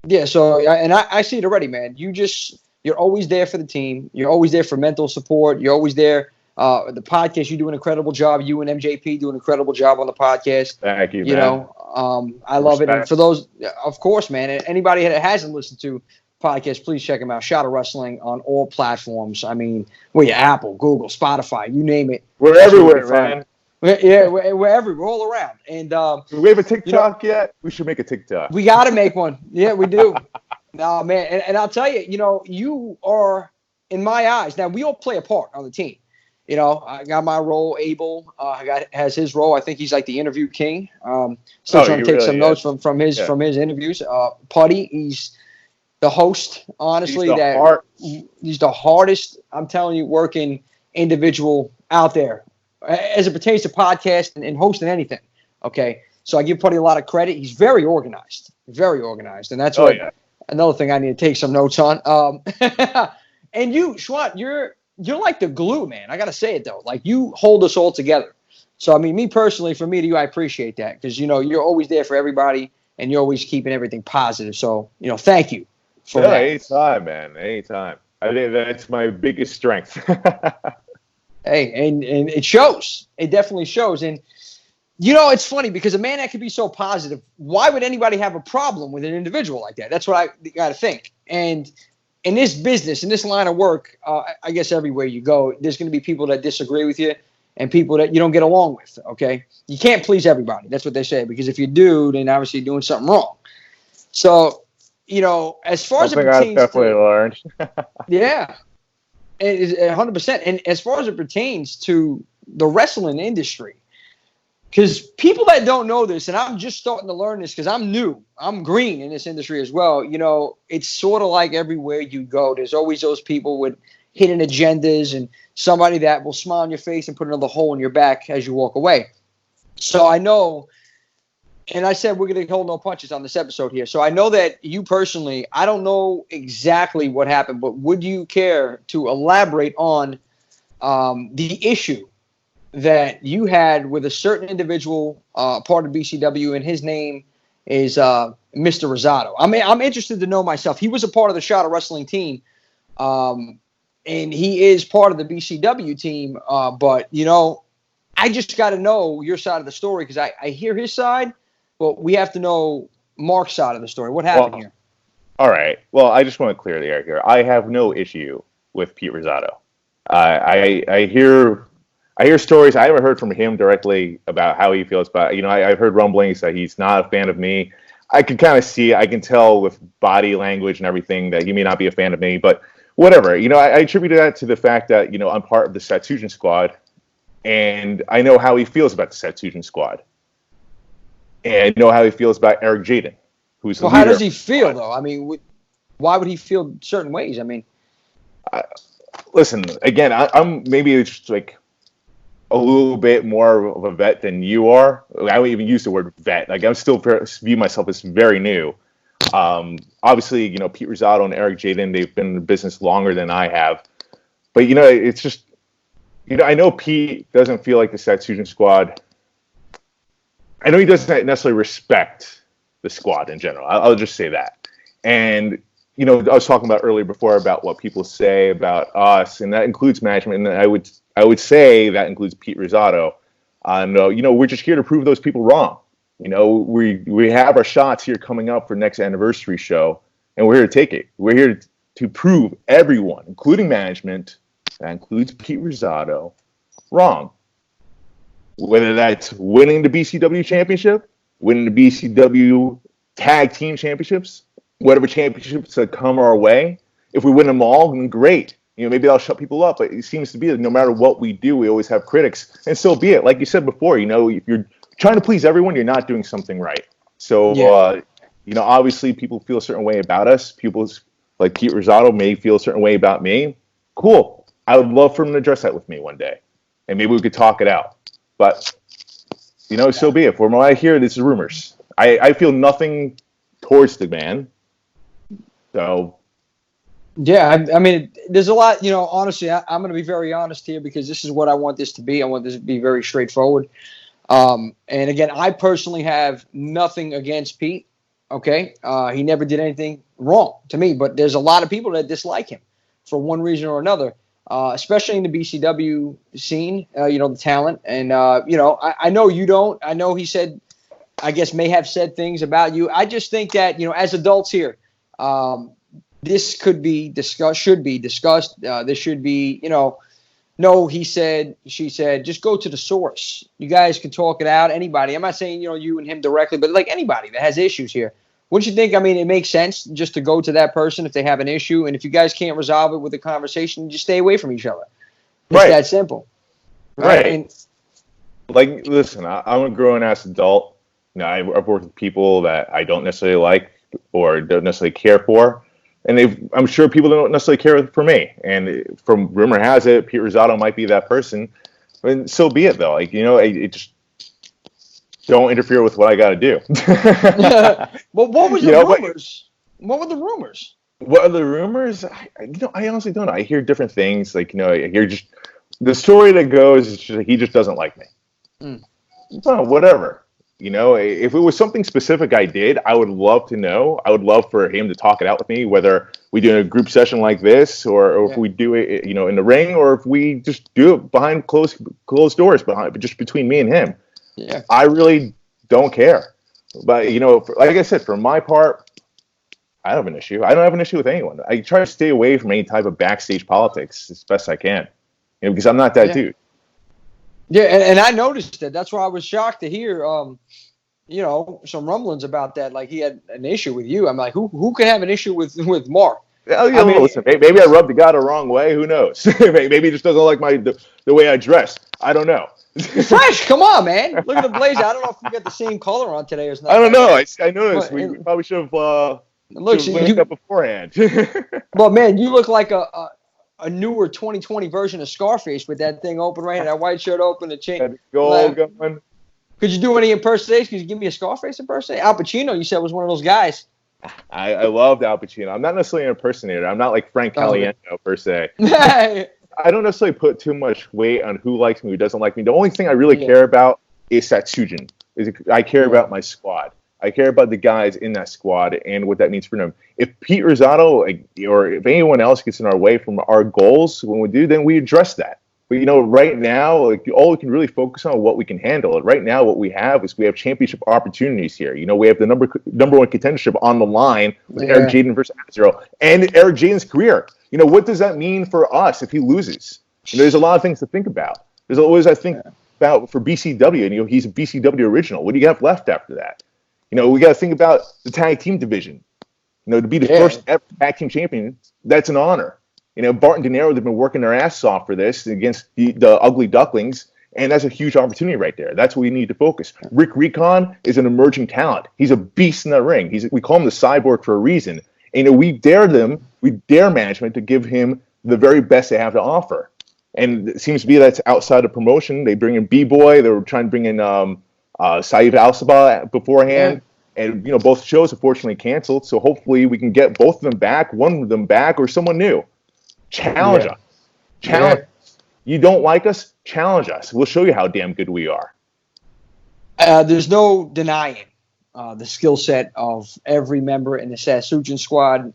Yeah, so, and I see it already, man. You're always there for the team. You're always there for mental support. You're always there. The podcast, you do an incredible job. You and MJP do an incredible job on the podcast. Thank you, man. I love it. And for those, of course, man, anybody that hasn't listened to podcast, please check them out. Shot of Wrestling on all platforms. I mean, Apple, Google, Spotify, you name it. We're everywhere, man. Yeah, we're everywhere. We're all around. And do we have a TikTok yet? We should make a TikTok. We got to make one. Yeah, we do. No, man. And I'll tell you, you are, in my eyes, now we all play a part on the team. I got my role. Abel has his role. I think he's like the interview king. Still trying to take some notes from his interviews. Putty, he's the host. Honestly, he's the hardest, I'm telling you, working individual out there as it pertains to podcast and hosting anything. Okay, so I give Putty a lot of credit. He's very organized, and that's another thing I need to take some notes on. And you, Schwant, you're like the glue, man. I got to say it, though. Like, you hold us all together. So, I mean, me personally, from me to you, I appreciate that because, you're always there for everybody and you're always keeping everything positive. So, thank you for that. Anytime, man. Anytime. I think that's my biggest strength. Hey, and it shows. It definitely shows. And, it's funny because a man that can be so positive, why would anybody have a problem with an individual like that? That's what I got to think. And in this business, in this line of work, I guess everywhere you go, there's going to be people that disagree with you and people that you don't get along with, okay? You can't please everybody. That's what they say. Because if you do, then obviously you're doing something wrong. So, as far as it pertains I've definitely learned. Yeah. 100%. And as far as it pertains to the wrestling industry, because people that don't know this, and I'm just starting to learn this because I'm new. I'm green in this industry as well. It's sort of like everywhere you go. There's always those people with hidden agendas and somebody that will smile on your face and put another hole in your back as you walk away. So I know, and I said we're going to hold no punches on this episode here. So I know that you personally, I don't know exactly what happened, but would you care to elaborate on the issue that you had with a certain individual part of BCW, and his name is Mr. Rosado. I mean, I'm interested to know myself. He was a part of the Shot of Wrestling team, and he is part of the BCW team. But, I just got to know your side of the story because I hear his side, but we have to know Mark's side of the story. What happened here? All right. Well, I just want to clear the air here. I have no issue with Pete Rosado. I hear stories. I haven't heard from him directly about how he feels about. I've heard rumblings that he's not a fan of me. I can kind of see. I can tell with body language and everything that he may not be a fan of me. But whatever. I attribute that to the fact that I'm part of the Satsujin squad, and I know how he feels about the Satsujin squad, and I know how he feels about Eric Jayden, who's the leader. How does he feel though? I mean, why would he feel certain ways? I mean, listen. Again, I'm maybe it's just like a little bit more of a vet than you are. I don't even use the word vet. Like, I'm still view myself as very new. Obviously, Pete Rosado and Eric Jayden, they've been in the business longer than I have. But, it's just, I know Pete doesn't feel like the Satsujin squad. I know he doesn't necessarily respect the squad in general. I'll just say that. And, I was talking about earlier before about what people say about us, and that includes management. And I would say that includes Pete Rosado. We're just here to prove those people wrong. We have our shots here coming up for next anniversary show, and we're here to take it. We're here to prove everyone, including management, that includes Pete Rosado, wrong. Whether that's winning the BCW championship, winning the BCW tag team championships, whatever championships that come our way, if we win them all, then great. Maybe that'll shut people up. But it seems to be that no matter what we do, we always have critics, and so be it. Like you said before, if you're trying to please everyone, you're not doing something right. So, obviously people feel a certain way about us. People like Pete Rosado may feel a certain way about me. Cool. I would love for him to address that with me one day, and maybe we could talk it out. But, so be it. From what I hear, this is rumors. I feel nothing towards the man. So. Yeah, I mean, there's a lot, honestly, I'm going to be very honest here because this is what I want this to be. I want this to be very straightforward. And again, I personally have nothing against Pete. Okay. He never did anything wrong to me, but there's a lot of people that dislike him for one reason or another, especially in the BCW scene, the talent. And, I know you don't. I know he said, I guess, may have said things about you. I just think that, as adults here, this could be discussed, should be discussed. This should be, no, he said, she said, just go to the source. You guys can talk it out. Anybody. I'm not saying, you and him directly, but like anybody that has issues here. Wouldn't you think, it makes sense just to go to that person if they have an issue? And if you guys can't resolve it with a conversation, just stay away from each other. It's right. that simple. Right. And, listen, I'm a grown-ass adult. I've worked with people that I don't necessarily like or don't necessarily care for. And I'm sure people don't necessarily care for me. And from rumor has it, Pete Rosado might be that person. And so be it, though. It just don't interfere with what I got to do. Well, what was the rumors? What were the rumors? What are the rumors? I honestly don't know. I hear different things. I hear just the story that goes is just, he just doesn't like me. Oh, whatever. If it was something specific I did, I would love to know. I would love for him to talk it out with me, whether we do a group session like this or if we do it, in the ring, or if we just do it behind closed doors, just between me and him. Yeah. I really don't care. But, like I said, for my part, I don't have an issue. I don't have an issue with anyone. I try to stay away from any type of backstage politics as best I can, because I'm not that dude. Yeah, and I noticed that. That's why I was shocked to hear, some rumblings about that. Like he had an issue with you. I'm like, who could have an issue with Mark? Oh, yeah, listen, maybe I rubbed the guy the wrong way. Who knows? Maybe he just doesn't like the way I dress. I don't know. Fresh, come on, man. Look at the blazer. I don't know if we got the same color on today or not. I don't know. I noticed. We probably should have linked up beforehand. Well, man, you look like a newer 2020 version of Scarface with that thing open right here, that white shirt open, the chain. Gold going. Could you do any impersonations? Could you give me a Scarface impersonation? Al Pacino, you said, was one of those guys. I loved Al Pacino. I'm not necessarily an impersonator. I'm not like Frank Caliendo per se. I don't necessarily put too much weight on who likes me, who doesn't like me. The only thing I really care about is Satsujin. I care about my squad. I care about the guys in that squad and what that means for them. If Pete Rosado or if anyone else gets in our way from our goals when we do, then we address that. But, right now, all we can really focus on what we can handle. Right now, what we have is we have championship opportunities here. We have the number one contendership on the line with Eric Jayden versus Azrael and Eric Jayden's career. What does that mean for us if he loses? There's a lot of things to think about. There's always, I think, about for BCW, and he's a BCW original. What do you have left after that? We got to think about the tag team division. To be the first ever tag team champion, that's an honor. Bart and De Niro, they've been working their ass off for this against the Ugly Ducklings, and that's a huge opportunity right there. That's what we need to focus. Rick Recon is an emerging talent. He's a beast in that ring. We call him the Cyborg for a reason. And we dare management to give him the very best they have to offer. And it seems to be that's outside of promotion. They bring in B-Boy. They were trying to bring in Saeed Al-Sabah beforehand. Yeah. And, both shows unfortunately canceled. So hopefully we can get both of them back, one of them back, or someone new. Challenge us. Challenge us. You don't like us? Challenge us. We'll show you how damn good we are. There's no denying the skill set of every member in the Satsujin squad.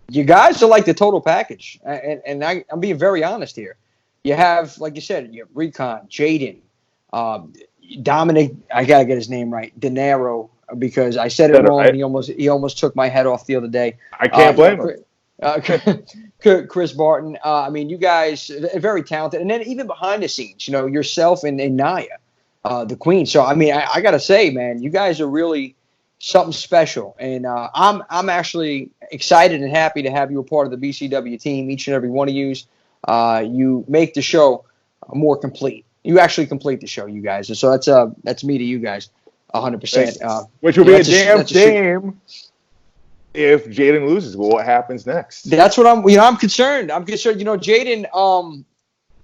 You guys are like the total package. And I'm being very honest here. You have, like you said, you have Recon, Jayden. Dominic, I gotta get his name right, De because I said it wrong. Right? And he almost took my head off the other day. I can't blame him. Chris Barton. I mean, you guys are very talented, and then even behind the scenes, yourself and Naya, the Queen. So I mean, I gotta say, man, you guys are really something special, and I'm actually excited and happy to have you a part of the BCW team. Each and every one of you, you make the show more complete. You actually complete the show, you guys. And so that's me to you guys, 100%. Which will be a damn shame if Jayden loses. Well, what happens next? That's what I'm concerned. Jayden.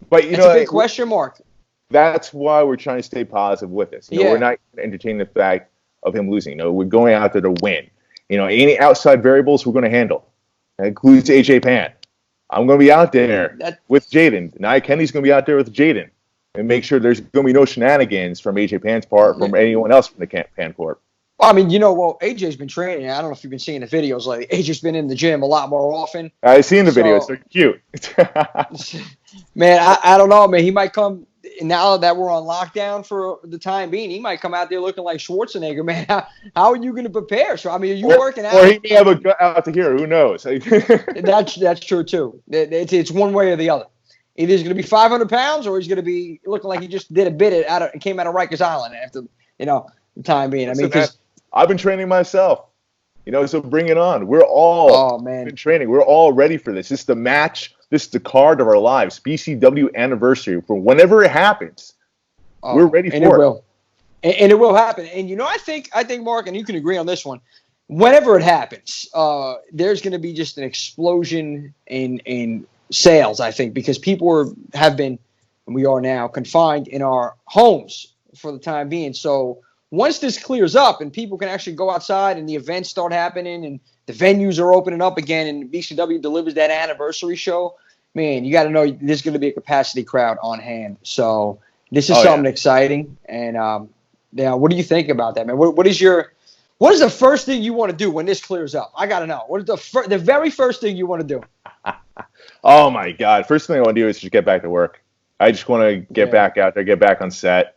But it's a big question mark. That's why we're trying to stay positive with this. We're not going to entertain the fact of him losing. We're going out there to win. Any outside variables we're going to handle. That includes AJ Pan. I'm going to be out there with Jayden. Nia Kenny's going to be out there with Jayden. And make sure there's going to be no shenanigans from AJ Pan's part, from anyone else from the Pan part. Well, I mean, AJ's been training. I don't know if you've been seeing the videos lately. AJ's been in the gym a lot more often. I've seen the videos. They're cute. Man, I don't know, man. He might come, now that we're on lockdown for the time being, he might come out there looking like Schwarzenegger, man. How are you going to prepare? So, I mean, are you working out? Or he may have a gut out to here. Who knows? That's true, too. It's one way or the other. Either he's going to be 500 pounds or he's going to be looking like he just did a bit and came out of Rikers Island after, the time being. I mean, because I've been training myself, so bring it on. We're all been training. We're all ready for this. This is the match. This is the card of our lives. BCW anniversary. For whenever it happens, we're ready for it. Will. And it will happen. And, I think, Mark, and you can agree on this one, whenever it happens, there's going to be just an explosion in sales, I think, because people have been, and we are now, confined in our homes for the time being. So once this clears up and people can actually go outside and the events start happening and the venues are opening up again and BCW delivers that anniversary show, man, you got to know there's going to be a capacity crowd on hand. So this is something exciting. And what do you think about that, man? What is the first thing you want to do when this clears up? I got to know. What is the very first thing you want to do? Oh my God! First thing I want to do is just get back to work. I just want to get back out there, get back on set.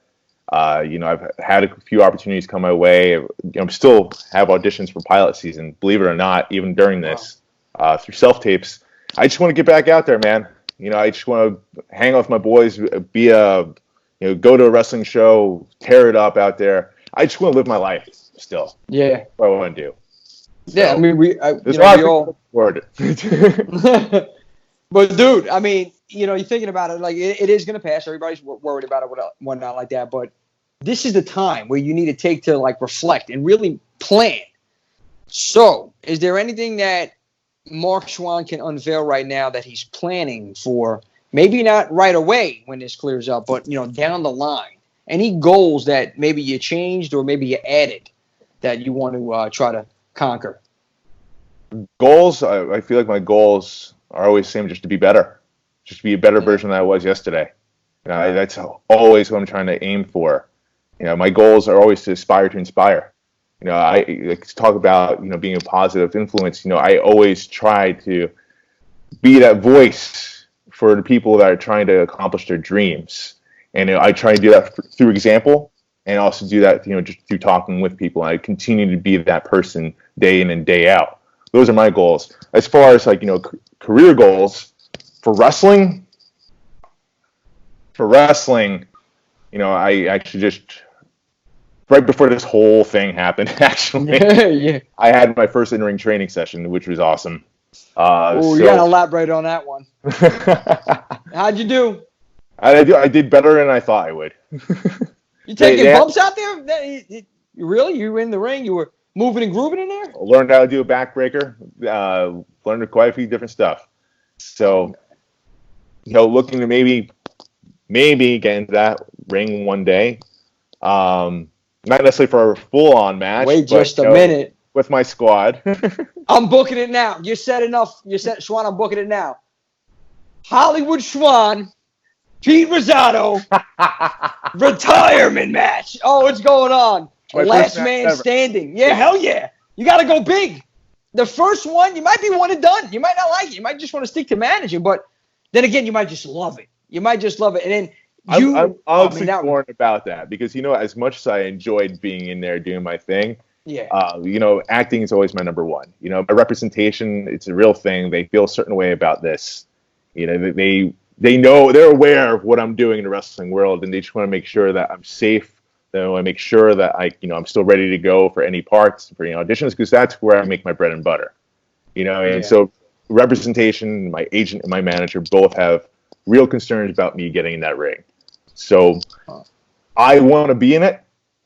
I've had a few opportunities come my way. Still have auditions for pilot season. Believe it or not, even during this, through self tapes. I just want to get back out there, man. I just want to hang out with my boys, go to a wrestling show, tear it up out there. I just want to live my life still. Yeah, that's what I want to do. So, I mean, we all forward. But dude, I mean, you're thinking about it, like it is going to pass. Everybody's worried about it, whatnot like that. But this is the time where you need to take to like reflect and really plan. So, is there anything that Marc Chouen can unveil right now that he's planning for? Maybe not right away when this clears up, but down the line. Any goals that maybe you changed or maybe you added that you want to try to conquer? Goals. I feel like my goals are always the same, just to be better, just to be a better version than I was yesterday. That's always what I'm trying to aim for. My goals are always to aspire to inspire. I like to talk about, being a positive influence. I always try to be that voice for the people that are trying to accomplish their dreams. And I try to do that through example and also do that, just through talking with people. I continue to be that person day in and day out. Those are my goals. As far as career goals for wrestling, I actually just right before this whole thing happened, actually, I had my first in-ring training session, which was awesome. You gotta elaborate on that one. How'd you do? I did better than I thought I would. You taking bumps out there? Really? You were in the ring? You were moving and grooving in there? Learned how to do a backbreaker. Learned quite a few different stuff. So, looking to maybe get into that ring one day. Not necessarily for a full-on match. Wait just a minute. With my squad. I'm booking it now. You said enough. You said, Chouen, I'm booking it now. Hollywood Chouen, Pete Rosado, retirement match. Oh, what's going on? Last man standing. Yeah, hell yeah. You got to go big. The first one, you might be one and done. You might not like it. You might just want to stick to managing. But then again, you might just love it. And then I'm honestly torn about that because, as much as I enjoyed being in there doing my thing, acting is always my number one. My representation, it's a real thing. They feel a certain way about this. They know, they're aware of what I'm doing in the wrestling world, and they just want to make sure that I'm safe. They want to make sure that I'm still ready to go for any parts, for auditions, because that's where I make my bread and butter. And so representation, my agent and my manager both have real concerns about me getting in that ring. So I want to be in it,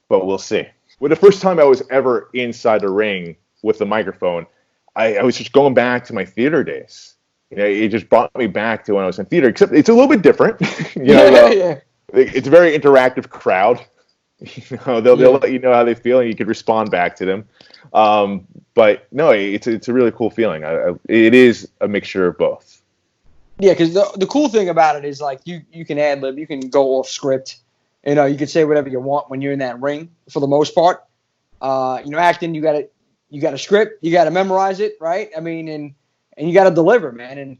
but we'll see. Well, the first time I was ever inside the ring with the microphone, I was just going back to my theater days. It just brought me back to when I was in theater, except it's a little bit different. It's a very interactive crowd. They'll let you know how they feel, and you can respond back to them. But no, it's a really cool feeling. It is a mixture of both. Yeah, because the cool thing about it is like you can ad lib, you can go off script. You can say whatever you want when you're in that ring for the most part. Acting, you got a script, you got to memorize it, right? I mean, and you got to deliver, man. And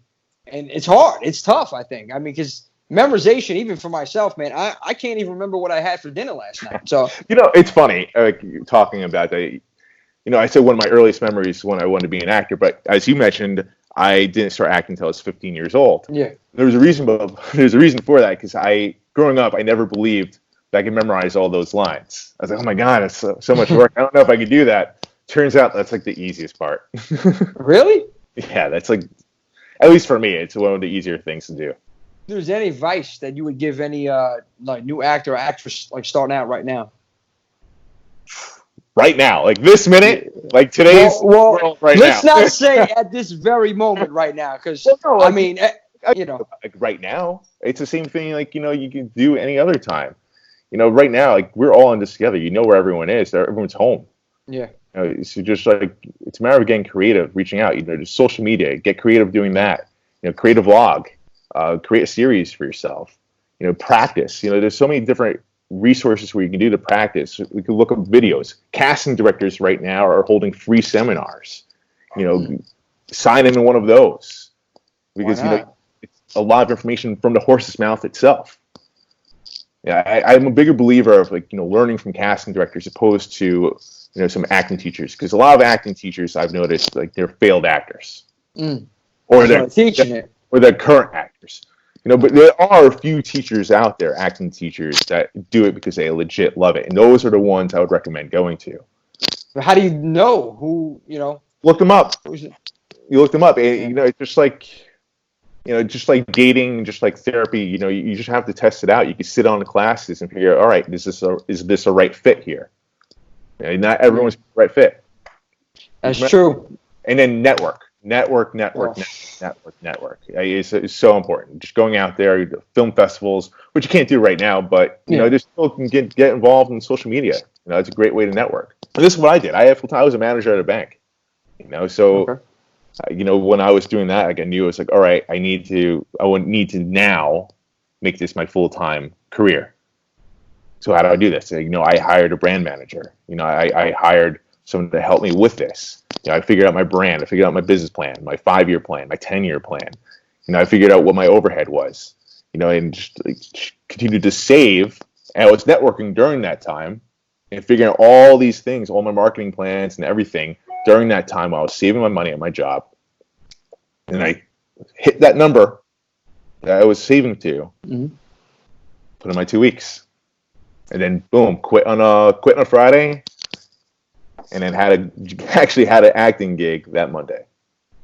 it's hard, it's tough, I think. I mean, because memorization, even for myself, man, I can't even remember what I had for dinner last night. So it's funny talking about that. I said one of my earliest memories when I wanted to be an actor, but as you mentioned, I didn't start acting until I was 15 years old. Yeah, there's a reason for that, because growing up, I never believed that I could memorize all those lines. I was like, oh my God, it's so much work. I don't know if I could do that. Turns out that's like the easiest part. Really? Yeah, that's like, at least for me, it's one of the easier things to do. If there's any advice that you would give any new actor or actress like starting out right now? Right now, like this minute, like today's world right let's now. Let's not say at this very moment right now, because like right now, it's the same thing. Like you can do any other time. Right now, like we're all in this together. Where everyone is. Everyone's home. Yeah. So just like it's a matter of getting creative, reaching out. Just social media, get creative doing that. Create a vlog, create a series for yourself. Practice. There's so many different resources where you can do the practice. We can look up videos. Casting directors right now are holding free seminars. Sign into one of those because it's a lot of information from the horse's mouth itself. Yeah, I'm a bigger believer of learning from casting directors opposed to some acting teachers, because a lot of acting teachers I've noticed they're failed actors, or they're teaching it, or they're current actors. But there are a few teachers out there, acting teachers, that do it because they legit love it, and those are the ones I would recommend going to. How do you know who? Look them up. You look them up, and it's just like. Just like dating, just like therapy, you just have to test it out. You can sit on the classes and figure, all right, is this a right fit here? Not everyone's right fit. That's true. And then network. It's so important. Just going out there, film festivals, which you can't do right now, but just still can get involved in social media. It's a great way to network. And this is what I did. I was a manager at a bank. So. Okay. When I was doing that, I knew it was like, all right, I would need to now make this my full-time career. So how do I do this? I hired a brand manager. I hired someone to help me with this. I figured out my brand. I figured out my business plan, my 5-year plan, my 10-year plan. I figured out what my overhead was, and just continued to save. And I was networking during that time and figuring out all these things, all my marketing plans and everything. During that time, while I was saving my money at my job, and I hit that number that I was saving to, put in my 2 weeks, and then boom, quit on a Friday, and then had an acting gig that Monday.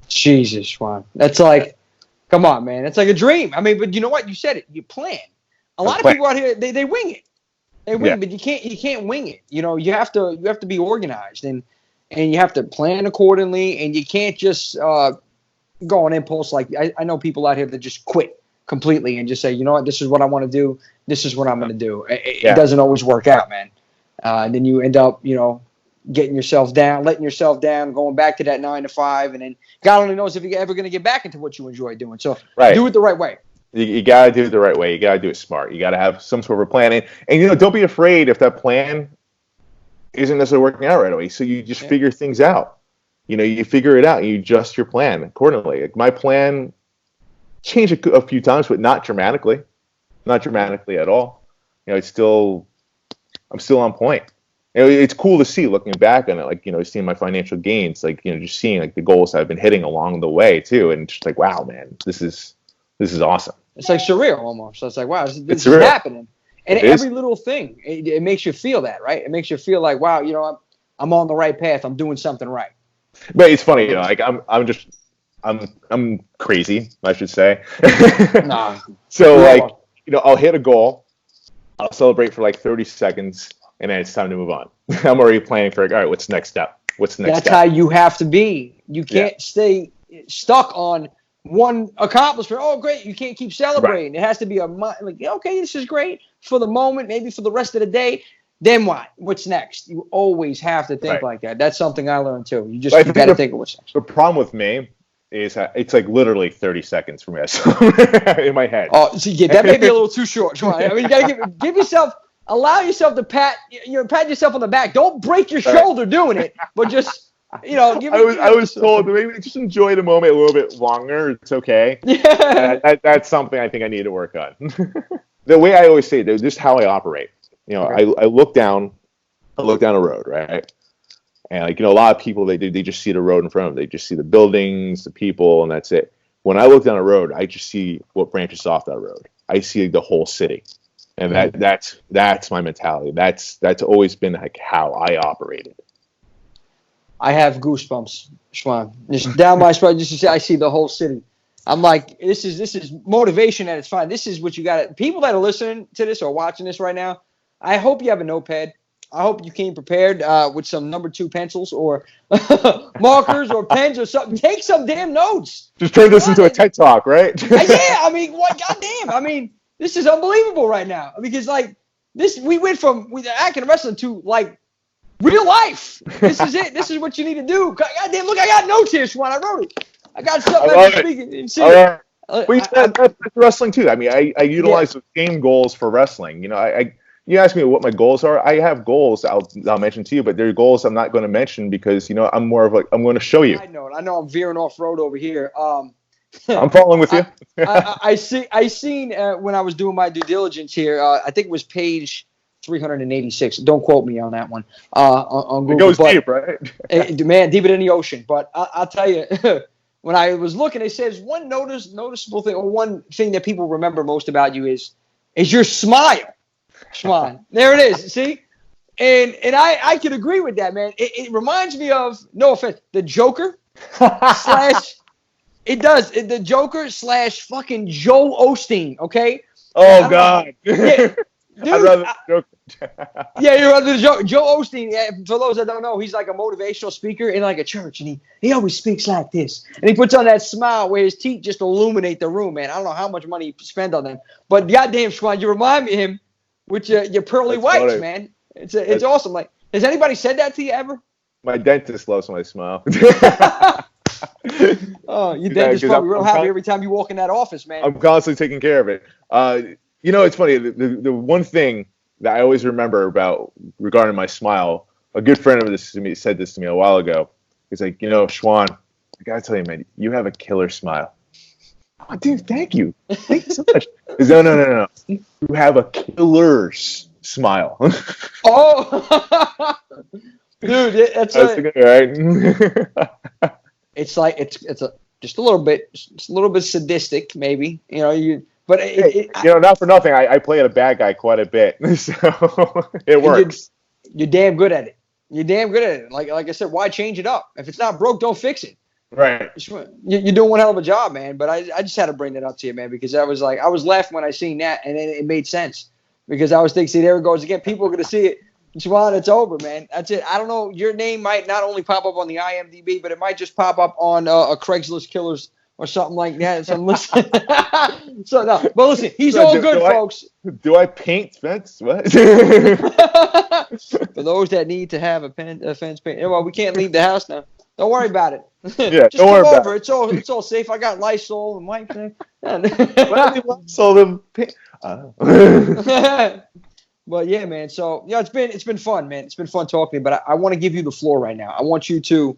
Jesus, wow, that's like, come on, man, it's like a dream. I mean, but you know what? You said it. You plan. A lot of people out here they wing it. They wing, but you can't wing it. You have to be organized and you have to plan accordingly, and you can't just go on impulse. Like I know people out here that just quit completely and just say, you know what, this is what I want to do. This is what I'm going to do. It doesn't always work out, man. And then you end up, getting yourself down, letting yourself down, going back to that 9 to 5, and then God only knows if you're ever going to get back into what you enjoy doing. So do it the right way. You got to do it the right way. You got to do it smart. You got to have some sort of a plan. And don't be afraid if that plan isn't necessarily working out right away. So you just figure things out. You figure it out and you adjust your plan accordingly. Like my plan changed a few times, but not dramatically. not dramatically at all. You know, I'm still on point. You know, it's cool to see looking back on it, like, you know, seeing my financial gains, like, you know, just seeing like the goals I've been hitting along the way too, and just like, wow, man, this is awesome. It's like surreal almost. So it's like, wow, this is surreal. happening, and It every is. little thing, it makes you feel that, right? It makes you feel like, wow, you know, I'm on the right path. I'm doing something right. But it's funny, you know, like I'm crazy, I should say. Nah. So like, you know, I'll hit a goal, I'll celebrate for like 30 seconds, and then it's time to move on. I'm already planning for, like, all right, what's the next step? That's how you have to be. You can't stay stuck on one accomplishment. Oh, great. You can't keep celebrating. Right. It has to be like, okay, this is great for the moment, maybe for the rest of the day. Then what? What's next? You always have to think like that. That's something I learned too. You got to think of what's next. The problem with me is it's like literally 30 seconds for me in my head. Oh, see, that may be a little too short. I mean, you got to give yourself. Allow yourself to pat yourself on the back. Don't break your shoulder doing it, but just, you know. I was told maybe just enjoy the moment a little bit longer. It's okay. Yeah. That's something I think I need to work on. The way I always say it, this is how I operate. You know, I look down a road, right? And like, you know, a lot of people they just see the road in front of them. They just see the buildings, the people, and that's it. When I look down a road, I just see what branches off that road. I see the whole city. And that's my mentality. That's always been like how I operated. I have goosebumps, Chouen. Just down my spine, just to say I see the whole city. I'm like, this is motivation at its fine. This is what you got. People that are listening to this or watching this right now, I hope you have a notepad. I hope you came prepared with some number 2 pencils or markers or pens or something. Take some damn notes. Just turn this into a TED Talk, right? Yeah, I mean, what? Goddamn, I mean. This is unbelievable right now because, like, we went from acting and wrestling to, like, real life. This is it. This is what you need to do. Goddamn, look, I got notes here, Chouen. I wrote it. I got something I can speak and see. That's wrestling too. I mean, I utilize the same goals for wrestling. You know, you ask me what my goals are. I have goals I'll mention to you, but they're goals I'm not going to mention because, you know, I'm more of like, I'm going to show you. I know I'm veering off road over here. I'm following with you. I seen when I was doing my due diligence here. I think it was page 386. Don't quote me on that one. On Google. It goes deep, right? Man, deeper than the ocean. But I'll tell you, when I was looking, it says one noticeable thing, or one thing that people remember most about you is your smile, Chouen. There it is. See, and I can agree with that, man. It reminds me of, no offense, the Joker / It does. The Joker / fucking Joe Osteen, okay? Oh, God. Yeah, dude, I'd rather Joker. Yeah, you're rather the Joe Osteen. Yeah, for those that don't know, he's like a motivational speaker in like a church, and he always speaks like this. And he puts on that smile where his teeth just illuminate the room, man. I don't know how much money he spent on them. But goddamn, Chouen, you remind me of him with your pearly whites, funny. Man. It's awesome. Like, has anybody said that to you ever? My dentist loves my smile. Oh, your dentist probably real happy every time you walk in that office, man. I'm constantly taking care of it. You know, it's funny. The one thing that I always remember regarding my smile, a good friend of this to me said this to me a while ago. He's like, you know, Chouen, I gotta tell you, man, you have a killer smile. Oh, dude, thank you. Thank you so much. No. You have a killer's smile. Oh, dude, that's right. It's like it's just a little bit sadistic, maybe. You know, but not for nothing. I play a bad guy quite a bit, so it works. You're damn good at it. Like I said, why change it up? If it's not broke, don't fix it. Right. You're doing one hell of a job, man. But I just had to bring that up to you, man, because I was laughing when I seen that, and it made sense because I was thinking, see, there it goes again. People are gonna see it. Chouen, it's over, man. That's it. I don't know. Your name might not only pop up on the IMDb, but it might just pop up on a Craigslist Killers or something like that. So no, but listen, he's all good, folks. Do I paint fence? What? For those that need to have a fence paint. Well, we can't leave the house now. Don't worry about it. Yeah, just don't worry about it. It's all safe. I got Lysol and wipes. Lysol and But yeah, man. So yeah, it's been fun, man. It's been fun talking to you. But I want to give you the floor right now. I want you to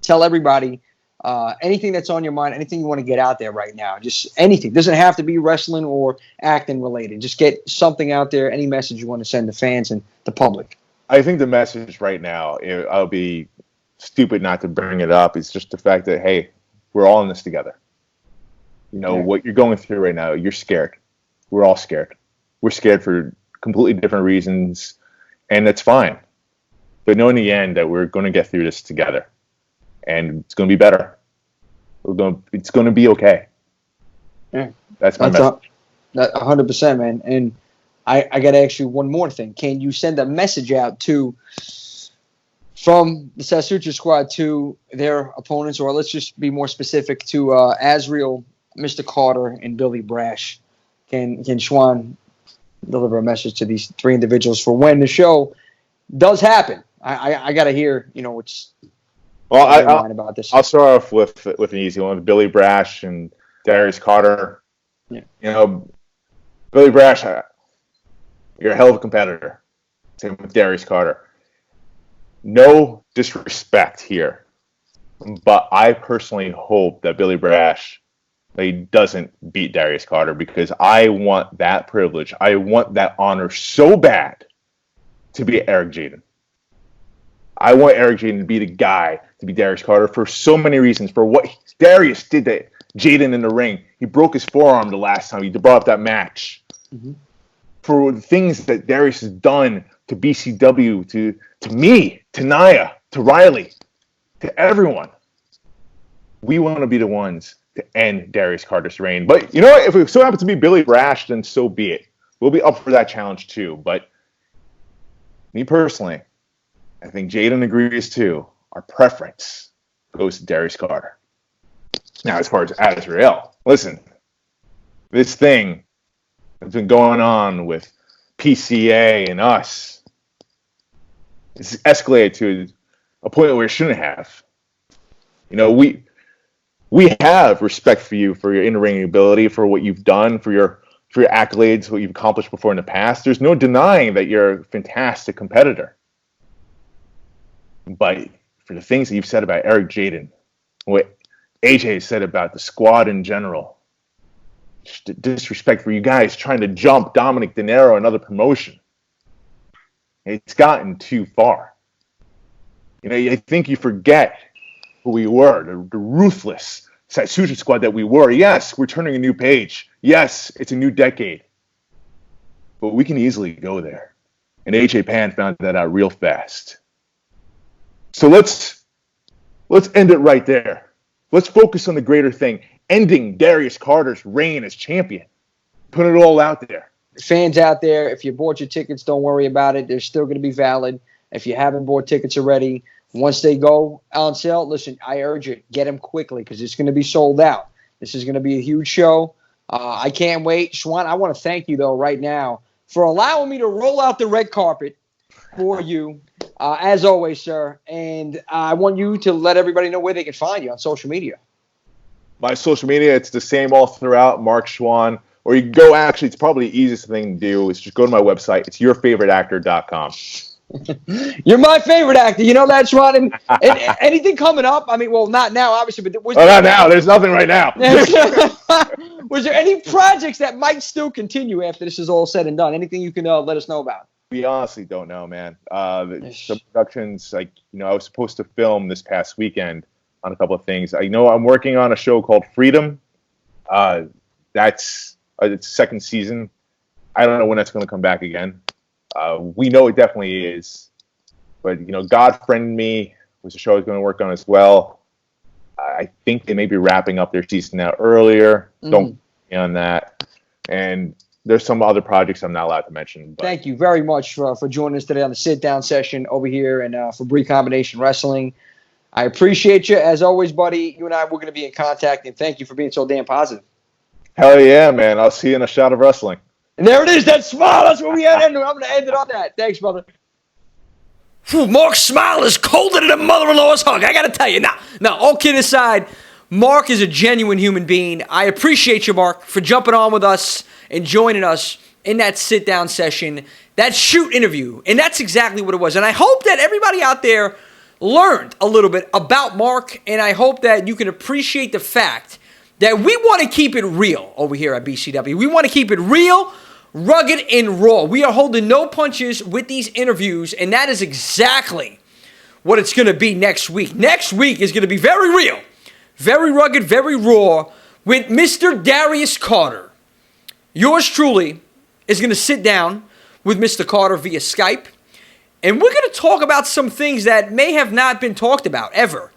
tell everybody anything that's on your mind, anything you want to get out there right now, just anything. Doesn't have to be wrestling or acting related. Just get something out there, any message you want to send to fans and the public. I think the message right now, I'll be stupid not to bring it up, is just the fact that, hey, we're all in this together. What you're going through right now, you're scared. We're all scared. We're scared for completely different reasons, and that's fine. But know in the end that we're going to get through this together, and it's going to be better. It's going to be okay. Yeah. That's my message. 100%, man. And I got to ask you one more thing. Can you send a message out from the Satsujin squad to their opponents, or let's just be more specific to Azrael, Mr. Carter, and Billy Brash? Can Chouen deliver a message to these three individuals for when the show does happen? I got to hear, what's mind about this. I'll start off with an easy one. Billy Brash and Darius Carter. Yeah. Billy Brash, you're a hell of a competitor. Same with Darius Carter. No disrespect here, but I personally hope that Billy Brash doesn't beat Darius Carter, because I want that privilege. I want that honor so bad to be Eric Jayden. I want Eric Jayden to be the guy to be Darius Carter for so many reasons. For what Darius did to Jayden in the ring. He broke his forearm the last time he brought up that match. Mm-hmm. For the things that Darius has done to BCW, to me, to Nia, to Riley, to everyone. We want to be the ones to end Darius Carter's reign. But you know what? If it so happens to be Billy Brash, then so be it. We'll be up for that challenge too. But me personally, I think Jayden agrees too. Our preference goes to Darius Carter. Now, as far as Azrael, listen, this thing that's been going on with PCA and us, it's escalated to a point where it shouldn't have. We have respect for you, for your in-ring ability, for what you've done, for your accolades, what you've accomplished before in the past. There's no denying that you're a fantastic competitor. But for the things that you've said about Eric Jayden, what AJ said about the squad in general, disrespect for you guys trying to jump Dominic De Niro and other promotion, it's gotten too far. I think you forget who we were, the ruthless Satsujin squad that we were. Yes, we're turning a new page. Yes, it's a new decade. But we can easily go there. And AJ Pan found that out real fast. So let's end it right there. Let's focus on the greater thing, ending Darius Carter's reign as champion. Put it all out there. Fans out there, if you bought your tickets, don't worry about it. They're still going to be valid. If you haven't bought tickets already, once they go on sale, listen, I urge you, get them quickly, because it's going to be sold out. This is going to be a huge show. I can't wait. Chouen, I want to thank you, though, right now for allowing me to roll out the red carpet for you, as always, sir. And I want you to let everybody know where they can find you on social media. My social media, it's the same all throughout, Marc Chouen. Or you can go, actually, it's probably the easiest thing to do is just go to my website. It's yourfavoriteactor.com. You're my favorite actor. You know that, Chouen? And anything coming up? I mean, well, not now, obviously. But not now. There's nothing right now. Was there any projects that might still continue after this is all said and done? Anything you can let us know about? We honestly don't know, man. The productions, I was supposed to film this past weekend on a couple of things. I know I'm working on a show called Freedom. That's its second season. I don't know when that's going to come back again. We know it definitely is. But, God Friend Me was a show I was going to work on as well. I think they may be wrapping up their season out earlier. Mm-hmm. Don't be on that. And there's some other projects I'm not allowed to mention. But. Thank you very much for joining us today on the sit-down session over here and for Briicombination Wrestling. I appreciate you. As always, buddy, you and I, we're going to be in contact, and thank you for being so damn positive. Hell yeah, man. I'll see you in a shot of wrestling. And there it is, that smile. That's what we had. I'm going to end it on that. Thanks, brother. Marc's smile is colder than a mother-in-law's hug. I got to tell you. Now, all kidding aside, Marc is a genuine human being. I appreciate you, Marc, for jumping on with us and joining us in that sit-down session, that shoot interview. And that's exactly what it was. And I hope that everybody out there learned a little bit about Marc, and I hope that you can appreciate the fact that we want to keep it real over here at BCW. We want to keep it real, rugged, and raw. We are holding no punches with these interviews, and that is exactly what it's going to be next week. Next week is going to be very real, very rugged, very raw with Mr. Darius Carter. Yours truly is going to sit down with Mr. Carter via Skype, and we're going to talk about some things that may have not been talked about ever,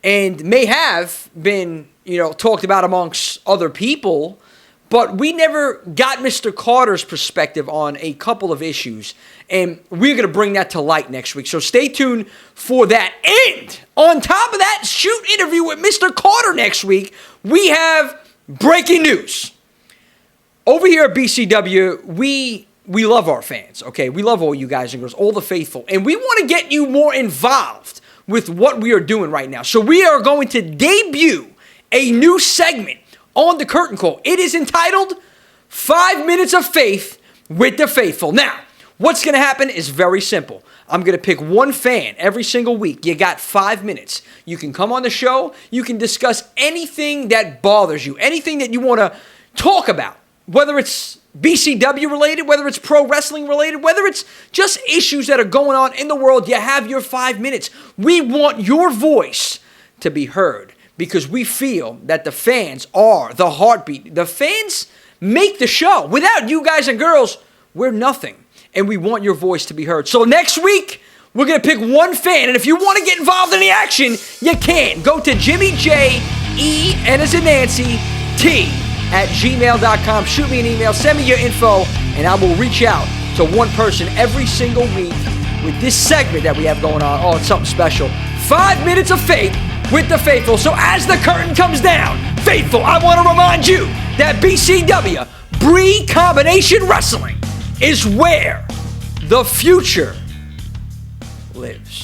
and may have been, talked about amongst other people, but we never got Mr. Carter's perspective on a couple of issues, and we're going to bring that to light next week. So stay tuned for that. And on top of that shoot interview with Mr. Carter next week, we have breaking news. Over here at BCW, we love our fans, okay? We love all you guys and girls, all the faithful, and we want to get you more involved with what we are doing right now. So we are going to debut a new segment on the Curtain Call. It is entitled 5 Minutes of Faith with the Faithful. Now, what's going to happen is very simple. I'm going to pick one fan every single week. You got 5 minutes. You can come on the show. You can discuss anything that bothers you, anything that you want to talk about, whether it's BCW related, whether it's pro wrestling related, whether it's just issues that are going on in the world. You have your 5 minutes. We want your voice to be heard, because we feel that the fans are the heartbeat. The fans make the show. Without you guys and girls, we're nothing. And we want your voice to be heard. So next week, we're going to pick one fan. And if you want to get involved in the action, you can. Go to Jimmy J, E, N as in Nancy, T, @gmail.com. Shoot me an email. Send me your info. And I will reach out to one person every single week with this segment that we have going on. Oh, it's something special. 5 minutes of faith with the faithful. So as the curtain comes down, faithful, I want to remind you that BCW, Briicombination Wrestling, is where the future lives.